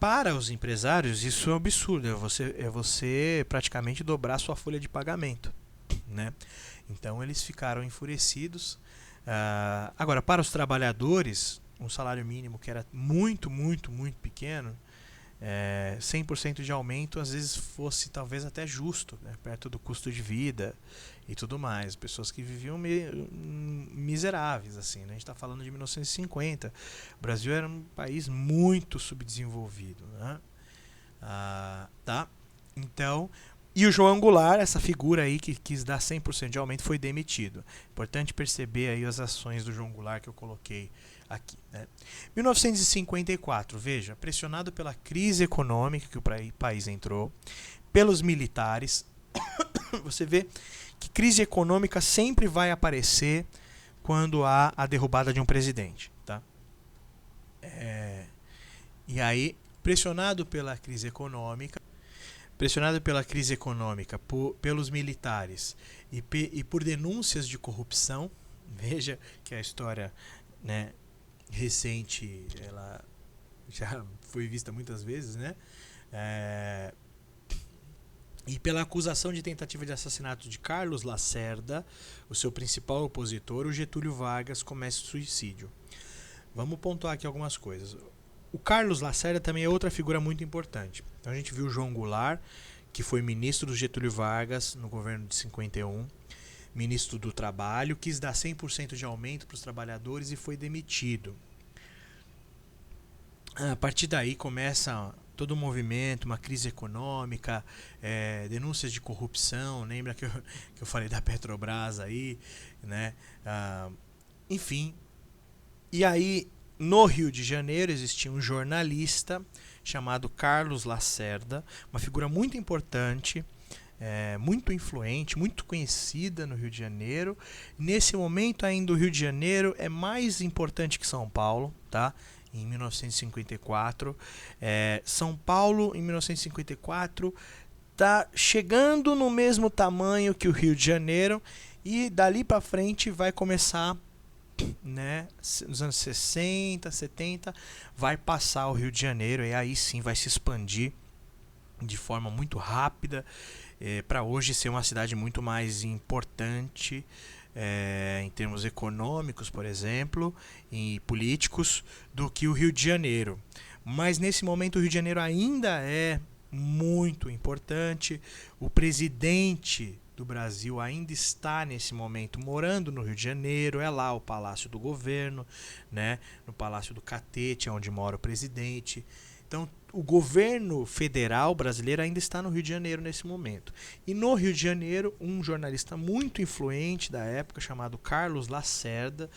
A: Para os empresários isso é um absurdo, é você praticamente dobrar sua folha de pagamento, né? Então eles ficaram enfurecidos. Agora, para os trabalhadores, um salário mínimo que era muito, muito, muito pequeno, 100% de aumento às vezes fosse talvez até justo, né? Perto do custo de vida e tudo mais. Pessoas que viviam miseráveis, assim, né? A gente está falando de 1950. O Brasil era um país muito subdesenvolvido, né? Tá? Então, e o João Goulart, essa figura aí que quis dar 100% de aumento, foi demitido. Importante perceber aí as ações do João Goulart que eu coloquei aqui, né? 1954, veja, pressionado pela crise econômica que o país entrou, pelos militares, você vê que crise econômica sempre vai aparecer quando há a derrubada de um presidente, tá? E aí, pressionado pela crise econômica pelos militares e por denúncias de corrupção, veja que a história, né, recente, ela já foi vista muitas vezes, né? E pela acusação de tentativa de assassinato de Carlos Lacerda, o seu principal opositor, o Getúlio Vargas começa o suicídio. Vamos pontuar aqui algumas coisas. O Carlos Lacerda também é outra figura muito importante. Então a gente viu o João Goulart, que foi ministro do Getúlio Vargas no governo de 51, ministro do Trabalho, quis dar 100% de aumento para os trabalhadores e foi demitido. A partir daí começa todo um movimento, uma crise econômica, denúncias de corrupção. Lembra que eu falei da Petrobras aí, né? Enfim. E aí, no Rio de Janeiro, existia um jornalista chamado Carlos Lacerda, uma figura muito importante, muito influente, muito conhecida no Rio de Janeiro. Nesse momento ainda o Rio de Janeiro é mais importante que São Paulo, tá? Em 1954. São Paulo, em 1954, está chegando no mesmo tamanho que o Rio de Janeiro, e dali para frente vai começar, né, nos anos 60, 70, vai passar o Rio de Janeiro, e aí sim vai se expandir de forma muito rápida, para hoje ser uma cidade muito mais importante, em termos econômicos, por exemplo, e políticos, do que o Rio de Janeiro. Mas nesse momento o Rio de Janeiro ainda é muito importante. O presidente do Brasil ainda está nesse momento morando no Rio de Janeiro, é lá o Palácio do Governo, né, no Palácio do Catete, onde mora o presidente. Então o governo federal brasileiro ainda está no Rio de Janeiro nesse momento. E no Rio de Janeiro, um jornalista muito influente da época, chamado Carlos Lacerda,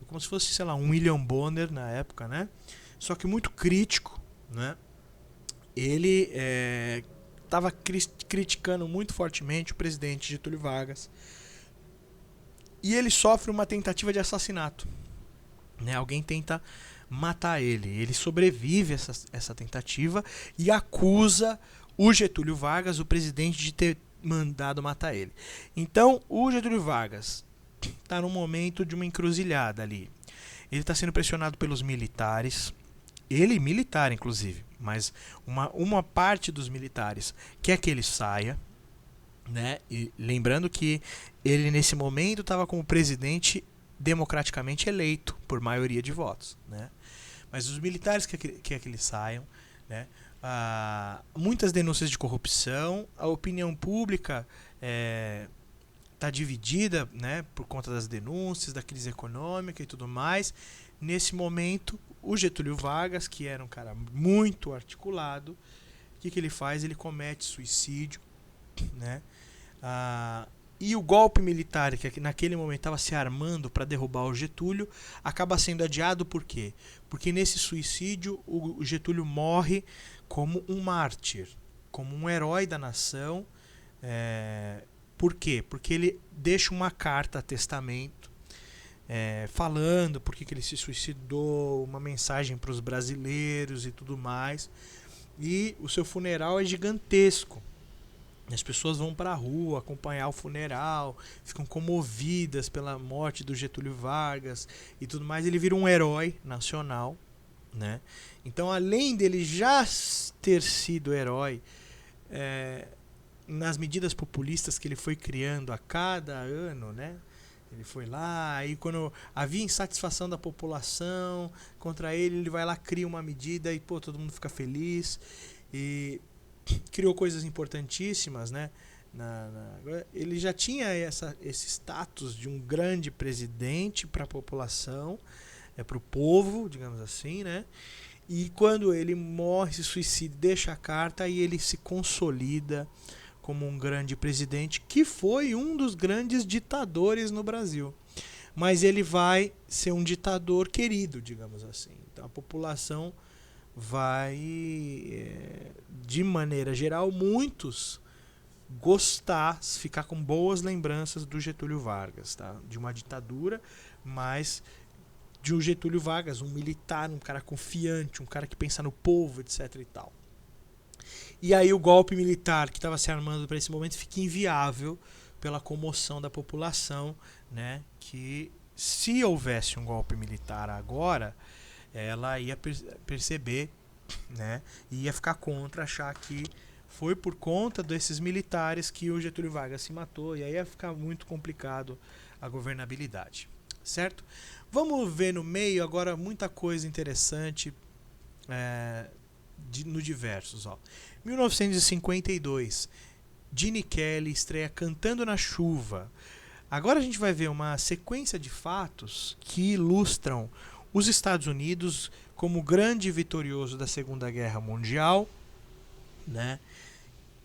A: como se fosse, sei lá, um William Bonner na época, né? Só que muito crítico, né? Ele estava criticando muito fortemente o presidente Getúlio Vargas. E ele sofre uma tentativa de assassinato, né? Alguém tenta matar ele. Ele sobrevive a essa tentativa e acusa o Getúlio Vargas, o presidente, de ter mandado matar ele. Então, o Getúlio Vargas está num momento de uma encruzilhada ali. Ele está sendo pressionado pelos militares, ele militar inclusive, mas uma parte dos militares quer que ele saia, né? E lembrando que ele nesse momento estava como presidente democraticamente eleito por maioria de votos, né? Mas os militares querem que eles saiam, né? Muitas denúncias de corrupção, a opinião pública está dividida, né, por conta das denúncias, da crise econômica e tudo mais. Nesse momento, o Getúlio Vargas, que era um cara muito articulado, o que ele faz? Ele comete suicídio, né? E o golpe militar, que naquele momento estava se armando para derrubar o Getúlio, acaba sendo adiado. Por quê? Porque nesse suicídio o Getúlio morre como um mártir, como um herói da nação. Por quê? Porque ele deixa uma carta a testamento, falando por que ele se suicidou, uma mensagem para os brasileiros e tudo mais. E o seu funeral é gigantesco. As pessoas vão para a rua acompanhar o funeral, ficam comovidas pela morte do Getúlio Vargas e tudo mais. Ele vira um herói nacional, né? Então, além dele já ter sido herói, nas medidas populistas que ele foi criando a cada ano, né? Ele foi lá, e quando havia insatisfação da população contra ele, ele vai lá, cria uma medida e todo mundo fica feliz. E criou coisas importantíssimas, né? Ele já tinha esse status de um grande presidente para a população, para o povo, digamos assim, né? E quando ele morre, se suicida, deixa a carta, e ele se consolida como um grande presidente, que foi um dos grandes ditadores no Brasil. Mas ele vai ser um ditador querido, digamos assim. Então a população vai, de maneira geral, muitos gostar, ficar com boas lembranças do Getúlio Vargas, tá? De uma ditadura, mas de um Getúlio Vargas, um militar, um cara confiante, um cara que pensa no povo, etc e tal. E aí o golpe militar que estava se armando para esse momento fica inviável pela comoção da população, né? Que se houvesse um golpe militar agora, ela ia perceber, né, e ia ficar contra, achar que foi por conta desses militares que o Getúlio Vargas se matou, e aí ia ficar muito complicado a governabilidade, certo? Vamos ver no meio agora muita coisa interessante no Diversos. 1952, Gene Kelly estreia Cantando na Chuva. Agora a gente vai ver uma sequência de fatos que ilustram os Estados Unidos como grande vitorioso da Segunda Guerra Mundial, né?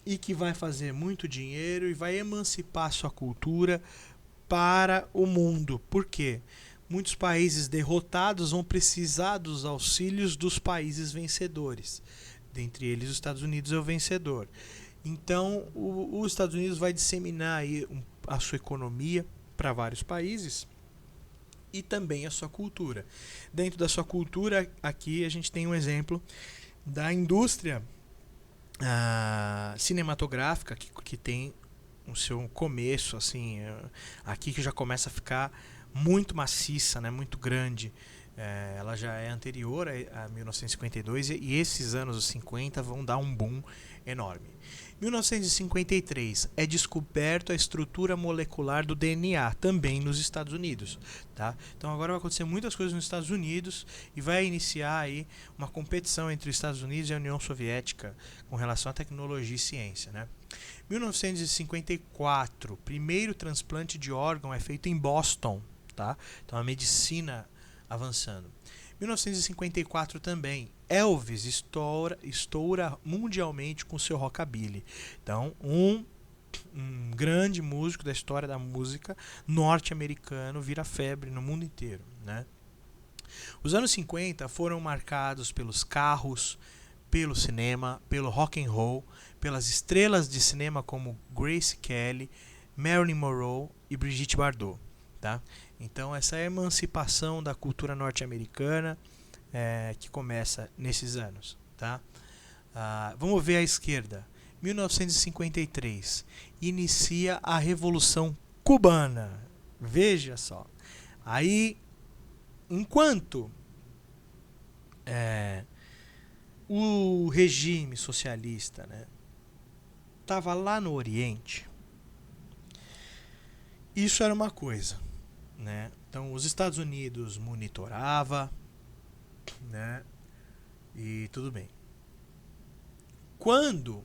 A: E que vai fazer muito dinheiro e vai emancipar sua cultura para o mundo. Por quê? Muitos países derrotados vão precisar dos auxílios dos países vencedores. Dentre eles, os Estados Unidos é o vencedor. Então, os Estados Unidos vai disseminar aí a sua economia para vários países e também a sua cultura. Dentro da sua cultura, aqui a gente tem um exemplo da indústria cinematográfica que tem o seu começo, assim, aqui que já começa a ficar muito maciça, né, muito grande. Ela já é anterior a 1952 e esses anos 50 vão dar um boom enorme. 1953 é descoberto a estrutura molecular do DNA, também nos Estados Unidos. Tá? Então agora vai acontecer muitas coisas nos Estados Unidos e vai iniciar aí uma competição entre os Estados Unidos e a União Soviética com relação à tecnologia e ciência. Né? 1954, primeiro transplante de órgão é feito em Boston. Tá? Então a medicina avançando. 1954 também, Elvis estoura mundialmente com seu rockabilly. Então, um grande músico da história da música norte-americano vira febre no mundo inteiro. Né? Os anos 50 foram marcados pelos carros, pelo cinema, pelo rock and roll, pelas estrelas de cinema como Grace Kelly, Marilyn Monroe e Brigitte Bardot. Tá? Então essa emancipação da cultura norte-americana que começa nesses anos. Tá? Vamos ver a esquerda. 1953 inicia a Revolução Cubana. Veja só. Aí, enquanto o regime socialista, né, estava lá no Oriente, isso era uma coisa. Né? Então os Estados Unidos monitorava, né? E tudo bem. Quando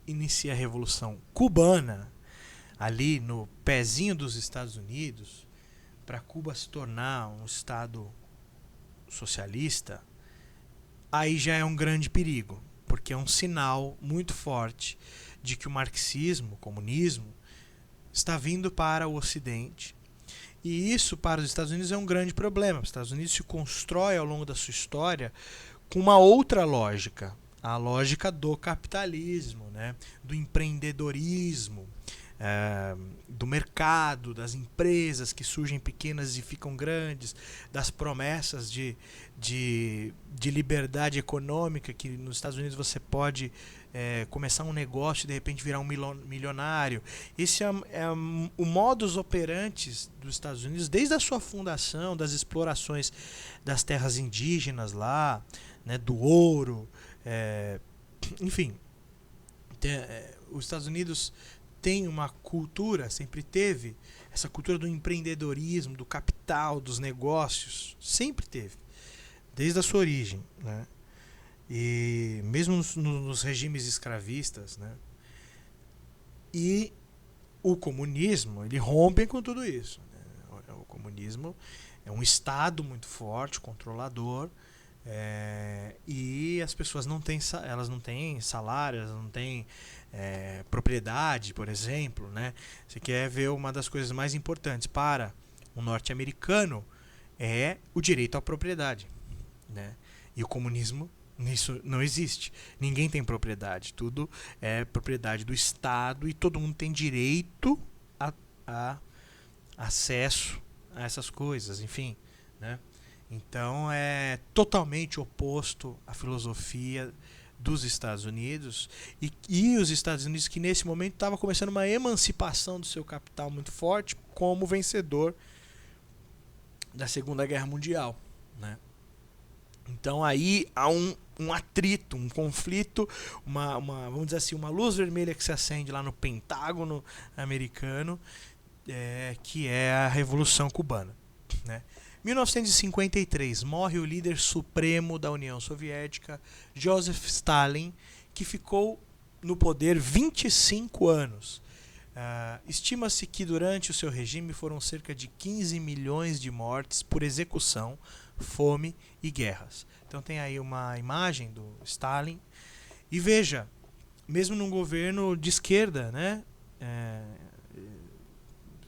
A: inicia a Revolução Cubana, ali no pezinho dos Estados Unidos, para Cuba se tornar um estado socialista, aí já é um grande perigo, porque é um sinal muito forte de que o marxismo, o comunismo, está vindo para o Ocidente. E isso para os Estados Unidos é um grande problema. Os Estados Unidos se constrói ao longo da sua história com uma outra lógica, a lógica do capitalismo, né? Do empreendedorismo, do mercado, das empresas que surgem pequenas e ficam grandes, das promessas de liberdade econômica, que nos Estados Unidos você pode começar um negócio e de repente virar um milionário. Esse é o modus operandi dos Estados Unidos desde a sua fundação, das explorações das terras indígenas lá, né, do ouro, enfim. Os Estados Unidos tem uma cultura, sempre teve essa cultura do empreendedorismo, do capital, dos negócios, sempre teve, desde a sua origem, né? E mesmo nos regimes escravistas, né? E o comunismo, ele rompe com tudo isso, né? O comunismo é um estado muito forte, controlador, e as pessoas elas não têm salário, elas não têm propriedade, por exemplo, né? Você quer ver uma das coisas mais importantes para um norte-americano é o direito à propriedade, né? E o comunismo, isso não existe. Ninguém tem propriedade, tudo é propriedade do Estado e todo mundo tem direito a acesso a essas coisas, enfim, né? Então é totalmente oposto à filosofia dos Estados Unidos e os Estados Unidos que nesse momento estava começando uma emancipação do seu capital muito forte como vencedor da Segunda Guerra Mundial, né? Então aí há um atrito, um conflito, vamos dizer assim, uma luz vermelha que se acende lá no Pentágono americano, que é a Revolução Cubana. Né? 1953, morre o líder supremo da União Soviética, Joseph Stalin, que ficou no poder 25 anos. Estima-se que durante o seu regime foram cerca de 15 milhões de mortes por execução, fome e guerras. Então tem aí uma imagem do Stalin. E veja, mesmo num governo de esquerda, né?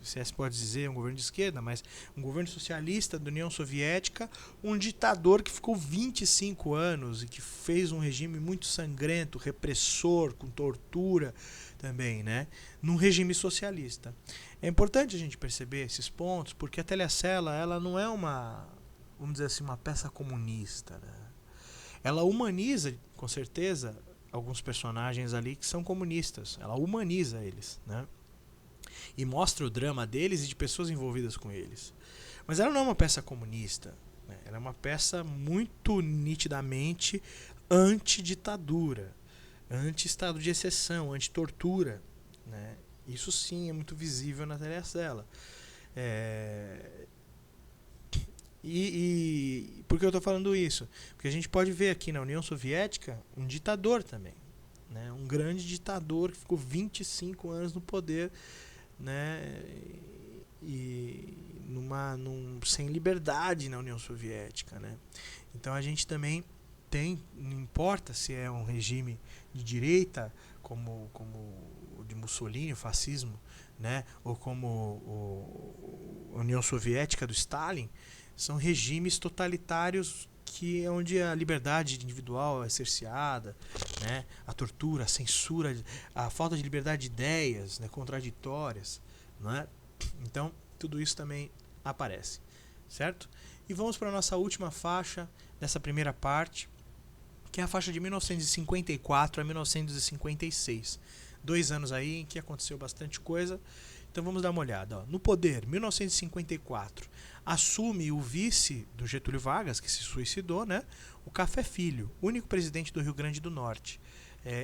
A: Se pode dizer um governo de esquerda, mas um governo socialista da União Soviética, um ditador que ficou 25 anos e que fez um regime muito sangrento, repressor, com tortura também, né? Num regime socialista. É importante a gente perceber esses pontos, porque a Telecela, ela não é vamos dizer assim, uma peça comunista, né? Ela humaniza, com certeza, alguns personagens ali que são comunistas. Ela humaniza eles, né? E mostra o drama deles e de pessoas envolvidas com eles. Mas ela não é uma peça comunista, né? Ela é uma peça muito nitidamente anti-ditadura, anti-estado de exceção, anti-tortura, né? Isso sim é muito visível na Telecela. E por que eu estou falando isso? Porque a gente pode ver aqui na União Soviética um ditador também, né? Um grande ditador que ficou 25 anos no poder, né? E sem liberdade na União Soviética, né? Então a gente também tem, não importa se é um regime de direita como o de Mussolini, o fascismo, né? Ou como a União Soviética do Stalin, são regimes totalitários que é onde a liberdade individual é cerceada, né? A tortura, a censura, a falta de liberdade de ideias, né? Contraditórias, né? Então tudo isso também aparece, certo? E vamos para a nossa última faixa dessa primeira parte, que é a faixa de 1954 a 1956. 2 anos aí em que aconteceu bastante coisa. Então vamos dar uma olhada. No poder, 1954, assume o vice do Getúlio Vargas, que se suicidou, né? O Café Filho, único presidente do Rio Grande do Norte.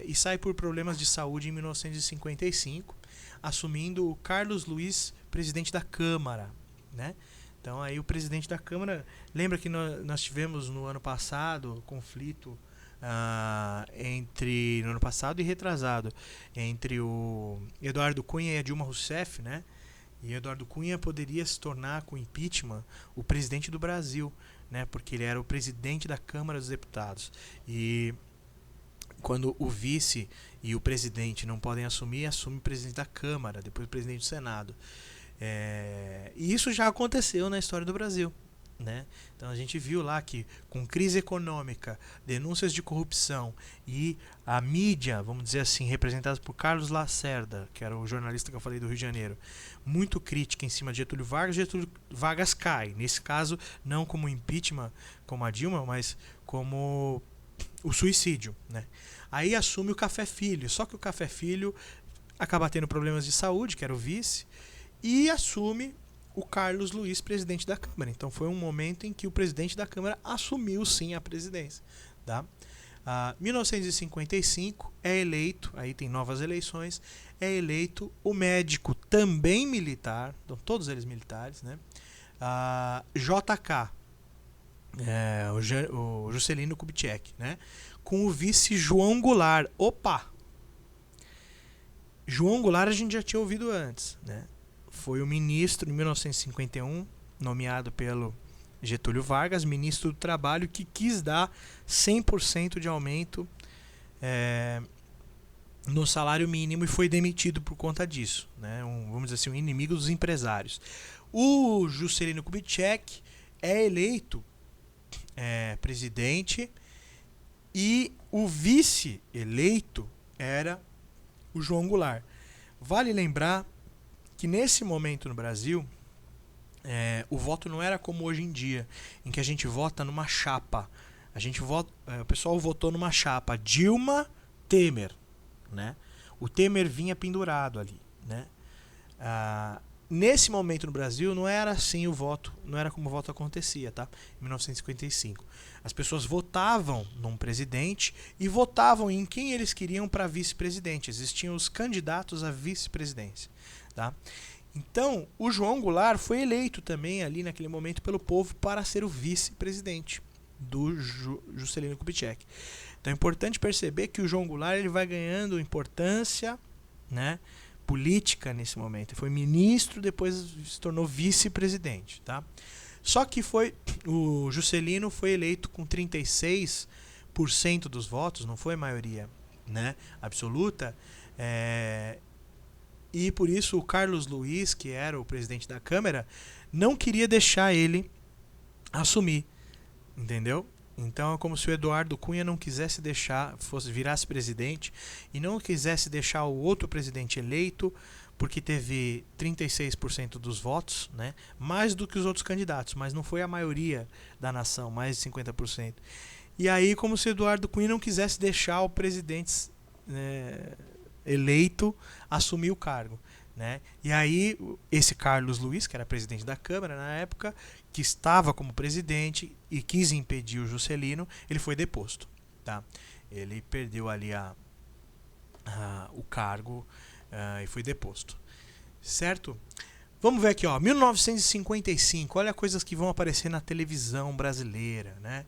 A: E sai por problemas de saúde em 1955, assumindo o Carlos Luiz, presidente da Câmara, né? Então aí o presidente da Câmara, lembra que nós tivemos no ano passado conflito no ano passado e retrasado, entre o Eduardo Cunha e a Dilma Rousseff, né? E Eduardo Cunha poderia se tornar, com impeachment, o presidente do Brasil, né? Porque ele era o presidente da Câmara dos Deputados. E quando o vice e o presidente não podem assumir, assume o presidente da Câmara, depois o presidente do Senado. E isso já aconteceu na história do Brasil, né? Então a gente viu lá que com crise econômica, denúncias de corrupção e a mídia, vamos dizer assim, representada por Carlos Lacerda, que era o jornalista que eu falei do Rio de Janeiro, muito crítica em cima de Getúlio Vargas cai. Nesse caso, não como impeachment, como a Dilma, mas como o suicídio, né? Aí assume o Café Filho, só que o Café Filho acaba tendo problemas de saúde, que era o vice, e assume o Carlos Luiz, presidente da Câmara. Então foi um momento em que o presidente da Câmara assumiu sim a presidência, tá? 1955 é eleito, aí tem novas eleições, é eleito o médico também militar, então todos eles militares, né? JK, o Juscelino Kubitschek, né? Com o vice João Goulart. Opa! João Goulart a gente já tinha ouvido antes, né? Foi o ministro em 1951, nomeado pelo Getúlio Vargas, ministro do Trabalho, que quis dar 100% de aumento no salário mínimo e foi demitido por conta disso, né? Vamos dizer assim, um inimigo dos empresários. O Juscelino Kubitschek é eleito presidente e o vice eleito era o João Goulart. Vale lembrar que nesse momento no Brasil o voto não era como hoje em dia, em que a gente vota numa chapa. O pessoal votou numa chapa Dilma-Temer, né? O Temer vinha pendurado ali, né? nesse momento no Brasil não era assim o voto, não era como o voto acontecia, tá? Em 1955. As pessoas votavam num presidente e votavam em quem eles queriam para vice-presidente. Existiam os candidatos à vice-presidência, tá? Então, o João Goulart foi eleito também ali naquele momento pelo povo para ser o vice-presidente do Juscelino Kubitschek. Então é importante perceber que o João Goulart ele vai ganhando importância, né, política nesse momento. Ele foi ministro, depois se tornou vice-presidente, tá? Só que o Juscelino foi eleito com 36% dos votos, não foi maioria, né, absoluta, e por isso o Carlos Luiz, que era o presidente da Câmara, não queria deixar ele assumir, entendeu? Então é como se o Eduardo Cunha não quisesse deixar, virasse presidente e não quisesse deixar o outro presidente eleito, porque teve 36% dos votos, né? Mais do que os outros candidatos, mas não foi a maioria da nação, mais de 50%. E aí como se o Eduardo Cunha não quisesse deixar o presidente eleito assumir o cargo, né? E aí esse Carlos Luiz, que era presidente da Câmara na época, que estava como presidente e quis impedir o Juscelino, ele foi deposto, tá? Ele perdeu ali o cargo e foi deposto, certo? Vamos ver aqui, ó, 1955, olha coisas que vão aparecer na televisão brasileira, né?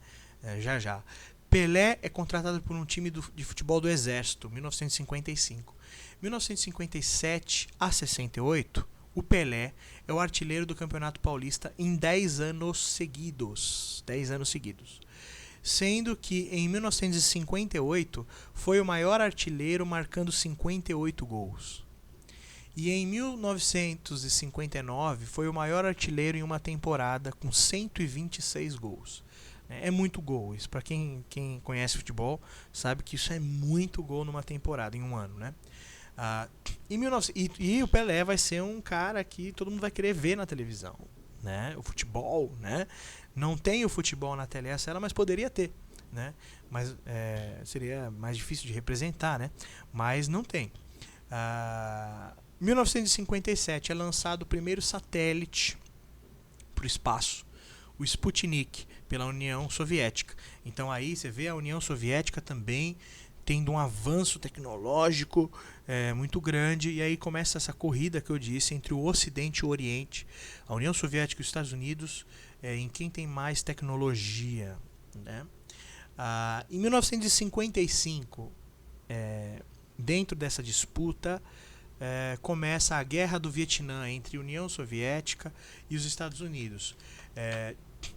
A: Já. Pelé é contratado por um time de futebol do Exército, 1955. 1957 a 68, o Pelé é o artilheiro do Campeonato Paulista em 10 anos seguidos. 10 anos seguidos. Sendo que em 1958 foi o maior artilheiro, marcando 58 gols. E em 1959 foi o maior artilheiro em uma temporada com 126 gols. É muito gol. Isso para quem conhece futebol sabe que isso é muito gol numa temporada, em um ano, né? E o Pelé vai ser um cara que todo mundo vai querer ver na televisão, né? O futebol, né? Não tem o futebol na telecela, mas poderia ter, né? Mas seria mais difícil de representar, né? Mas não tem. 1957 é lançado o primeiro satélite para o espaço, o Sputnik, pela União Soviética. Então aí você vê a União Soviética também tendo um avanço tecnológico muito grande, e aí começa essa corrida que eu disse entre o Ocidente e o Oriente, a União Soviética e os Estados Unidos, em quem tem mais tecnologia, né? Em 1955, dentro dessa disputa, começa a Guerra do Vietnã entre a União Soviética e os Estados Unidos.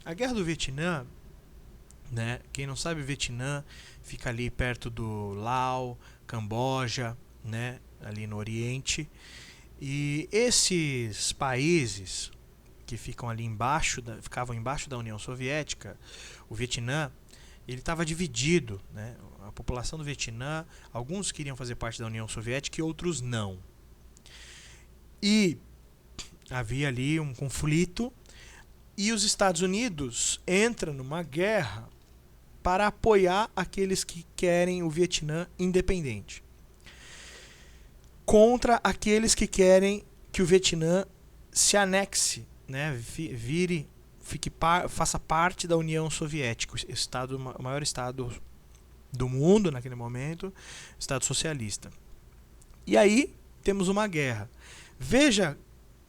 A: A Guerra do Vietnã, né, quem não sabe, o Vietnã fica ali perto do Laos, Camboja, né, ali no Oriente. E esses países que ficam ali ficavam embaixo da União Soviética, o Vietnã, ele estava dividido, né? A população do Vietnã, alguns queriam fazer parte da União Soviética e outros não. E havia ali um conflito, e os Estados Unidos entram numa guerra para apoiar aqueles que querem o Vietnã independente, contra aqueles que querem que o Vietnã se anexe, né, faça parte da União Soviética, o maior estado do mundo naquele momento, estado socialista. E aí temos uma guerra. Veja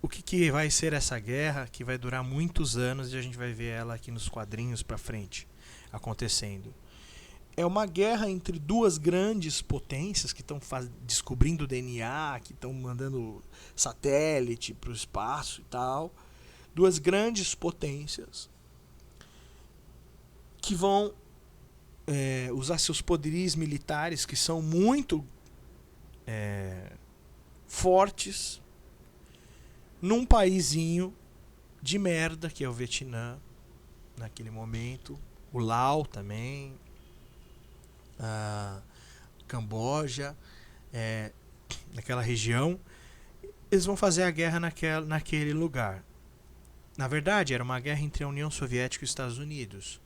A: o que vai ser essa guerra, que vai durar muitos anos, e a gente vai ver ela aqui nos quadrinhos para frente acontecendo. É uma guerra entre duas grandes potências que estão descobrindo o DNA, que estão mandando satélite para o espaço e tal. Duas grandes potências que vão usar seus poderes militares, que são muito fortes, num paísinho de merda que é o Vietnã naquele momento, o Laos também, Camboja, naquela região. Eles vão fazer a guerra naquele lugar. Na verdade, era uma guerra entre a União Soviética e os Estados Unidos,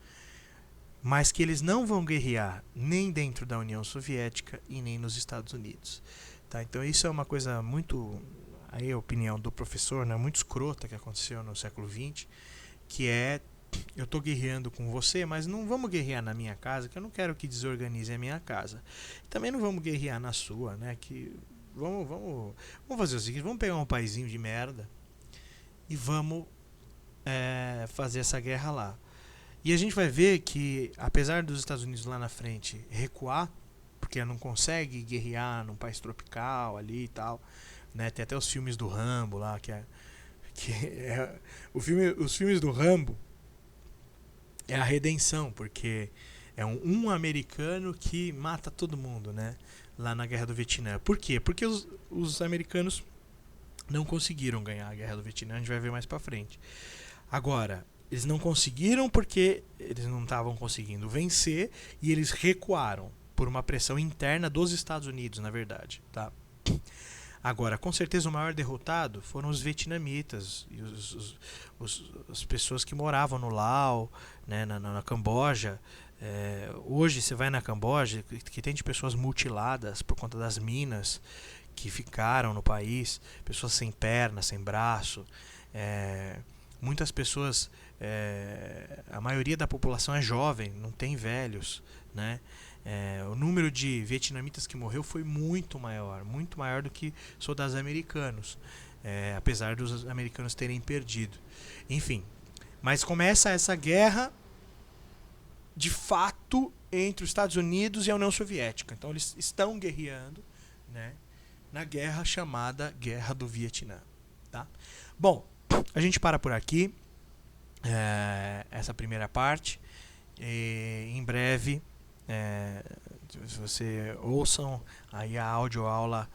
A: mas que eles não vão guerrear nem dentro da União Soviética e nem nos Estados Unidos. Tá? Então isso é uma coisa muito aí a opinião do professor, né, muito escrota, que aconteceu no século XX, que é: eu estou guerreando com você, mas não vamos guerrear na minha casa, que eu não quero que desorganize a minha casa. Também não vamos guerrear na sua, né? Que vamos fazer o seguinte: vamos pegar um paizinho de merda e vamos fazer essa guerra lá. E a gente vai ver que, apesar dos Estados Unidos lá na frente recuar, porque não consegue guerrear num país tropical ali e tal, né? Tem até os filmes do Rambo lá, os filmes do Rambo é a redenção, porque é um americano que mata todo mundo, né? Lá na Guerra do Vietnã. Por quê? Porque os americanos não conseguiram ganhar a Guerra do Vietnã, a gente vai ver mais pra frente. Agora, eles não conseguiram porque eles não estavam conseguindo vencer e eles recuaram por uma pressão interna dos Estados Unidos, na verdade, tá? Agora, com certeza o maior derrotado foram os vietnamitas e as pessoas que moravam no Laos, né, na Camboja. Hoje você vai na Camboja, que tem de pessoas mutiladas por conta das minas que ficaram no país, pessoas sem perna, sem braço. Muitas pessoas, a maioria da população é jovem, não tem velhos, né? O número de vietnamitas que morreu foi muito maior do que soldados americanos, apesar dos americanos terem perdido. Enfim, mas começa essa guerra de fato entre os Estados Unidos e a União Soviética. Então eles estão guerreando, né, na guerra chamada Guerra do Vietnã, tá? Bom, a gente para por aqui essa primeira parte. Em breve, se você ouçam aí a audioaula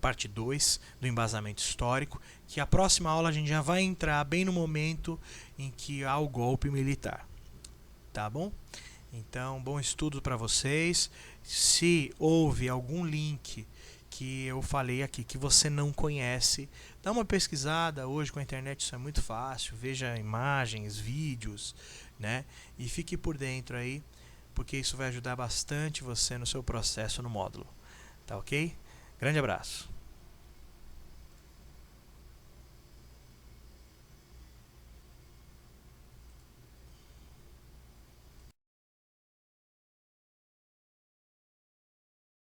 A: parte 2 do embasamento histórico, que a próxima aula a gente já vai entrar bem no momento em que há o golpe militar, tá bom? Então, bom estudo para vocês. Se houve algum link que eu falei aqui que você não conhece, dá uma pesquisada. Hoje com a internet isso é muito fácil, veja imagens, vídeos, né? E fique por dentro aí, porque isso vai ajudar bastante você no seu processo no módulo, tá ok? Grande abraço!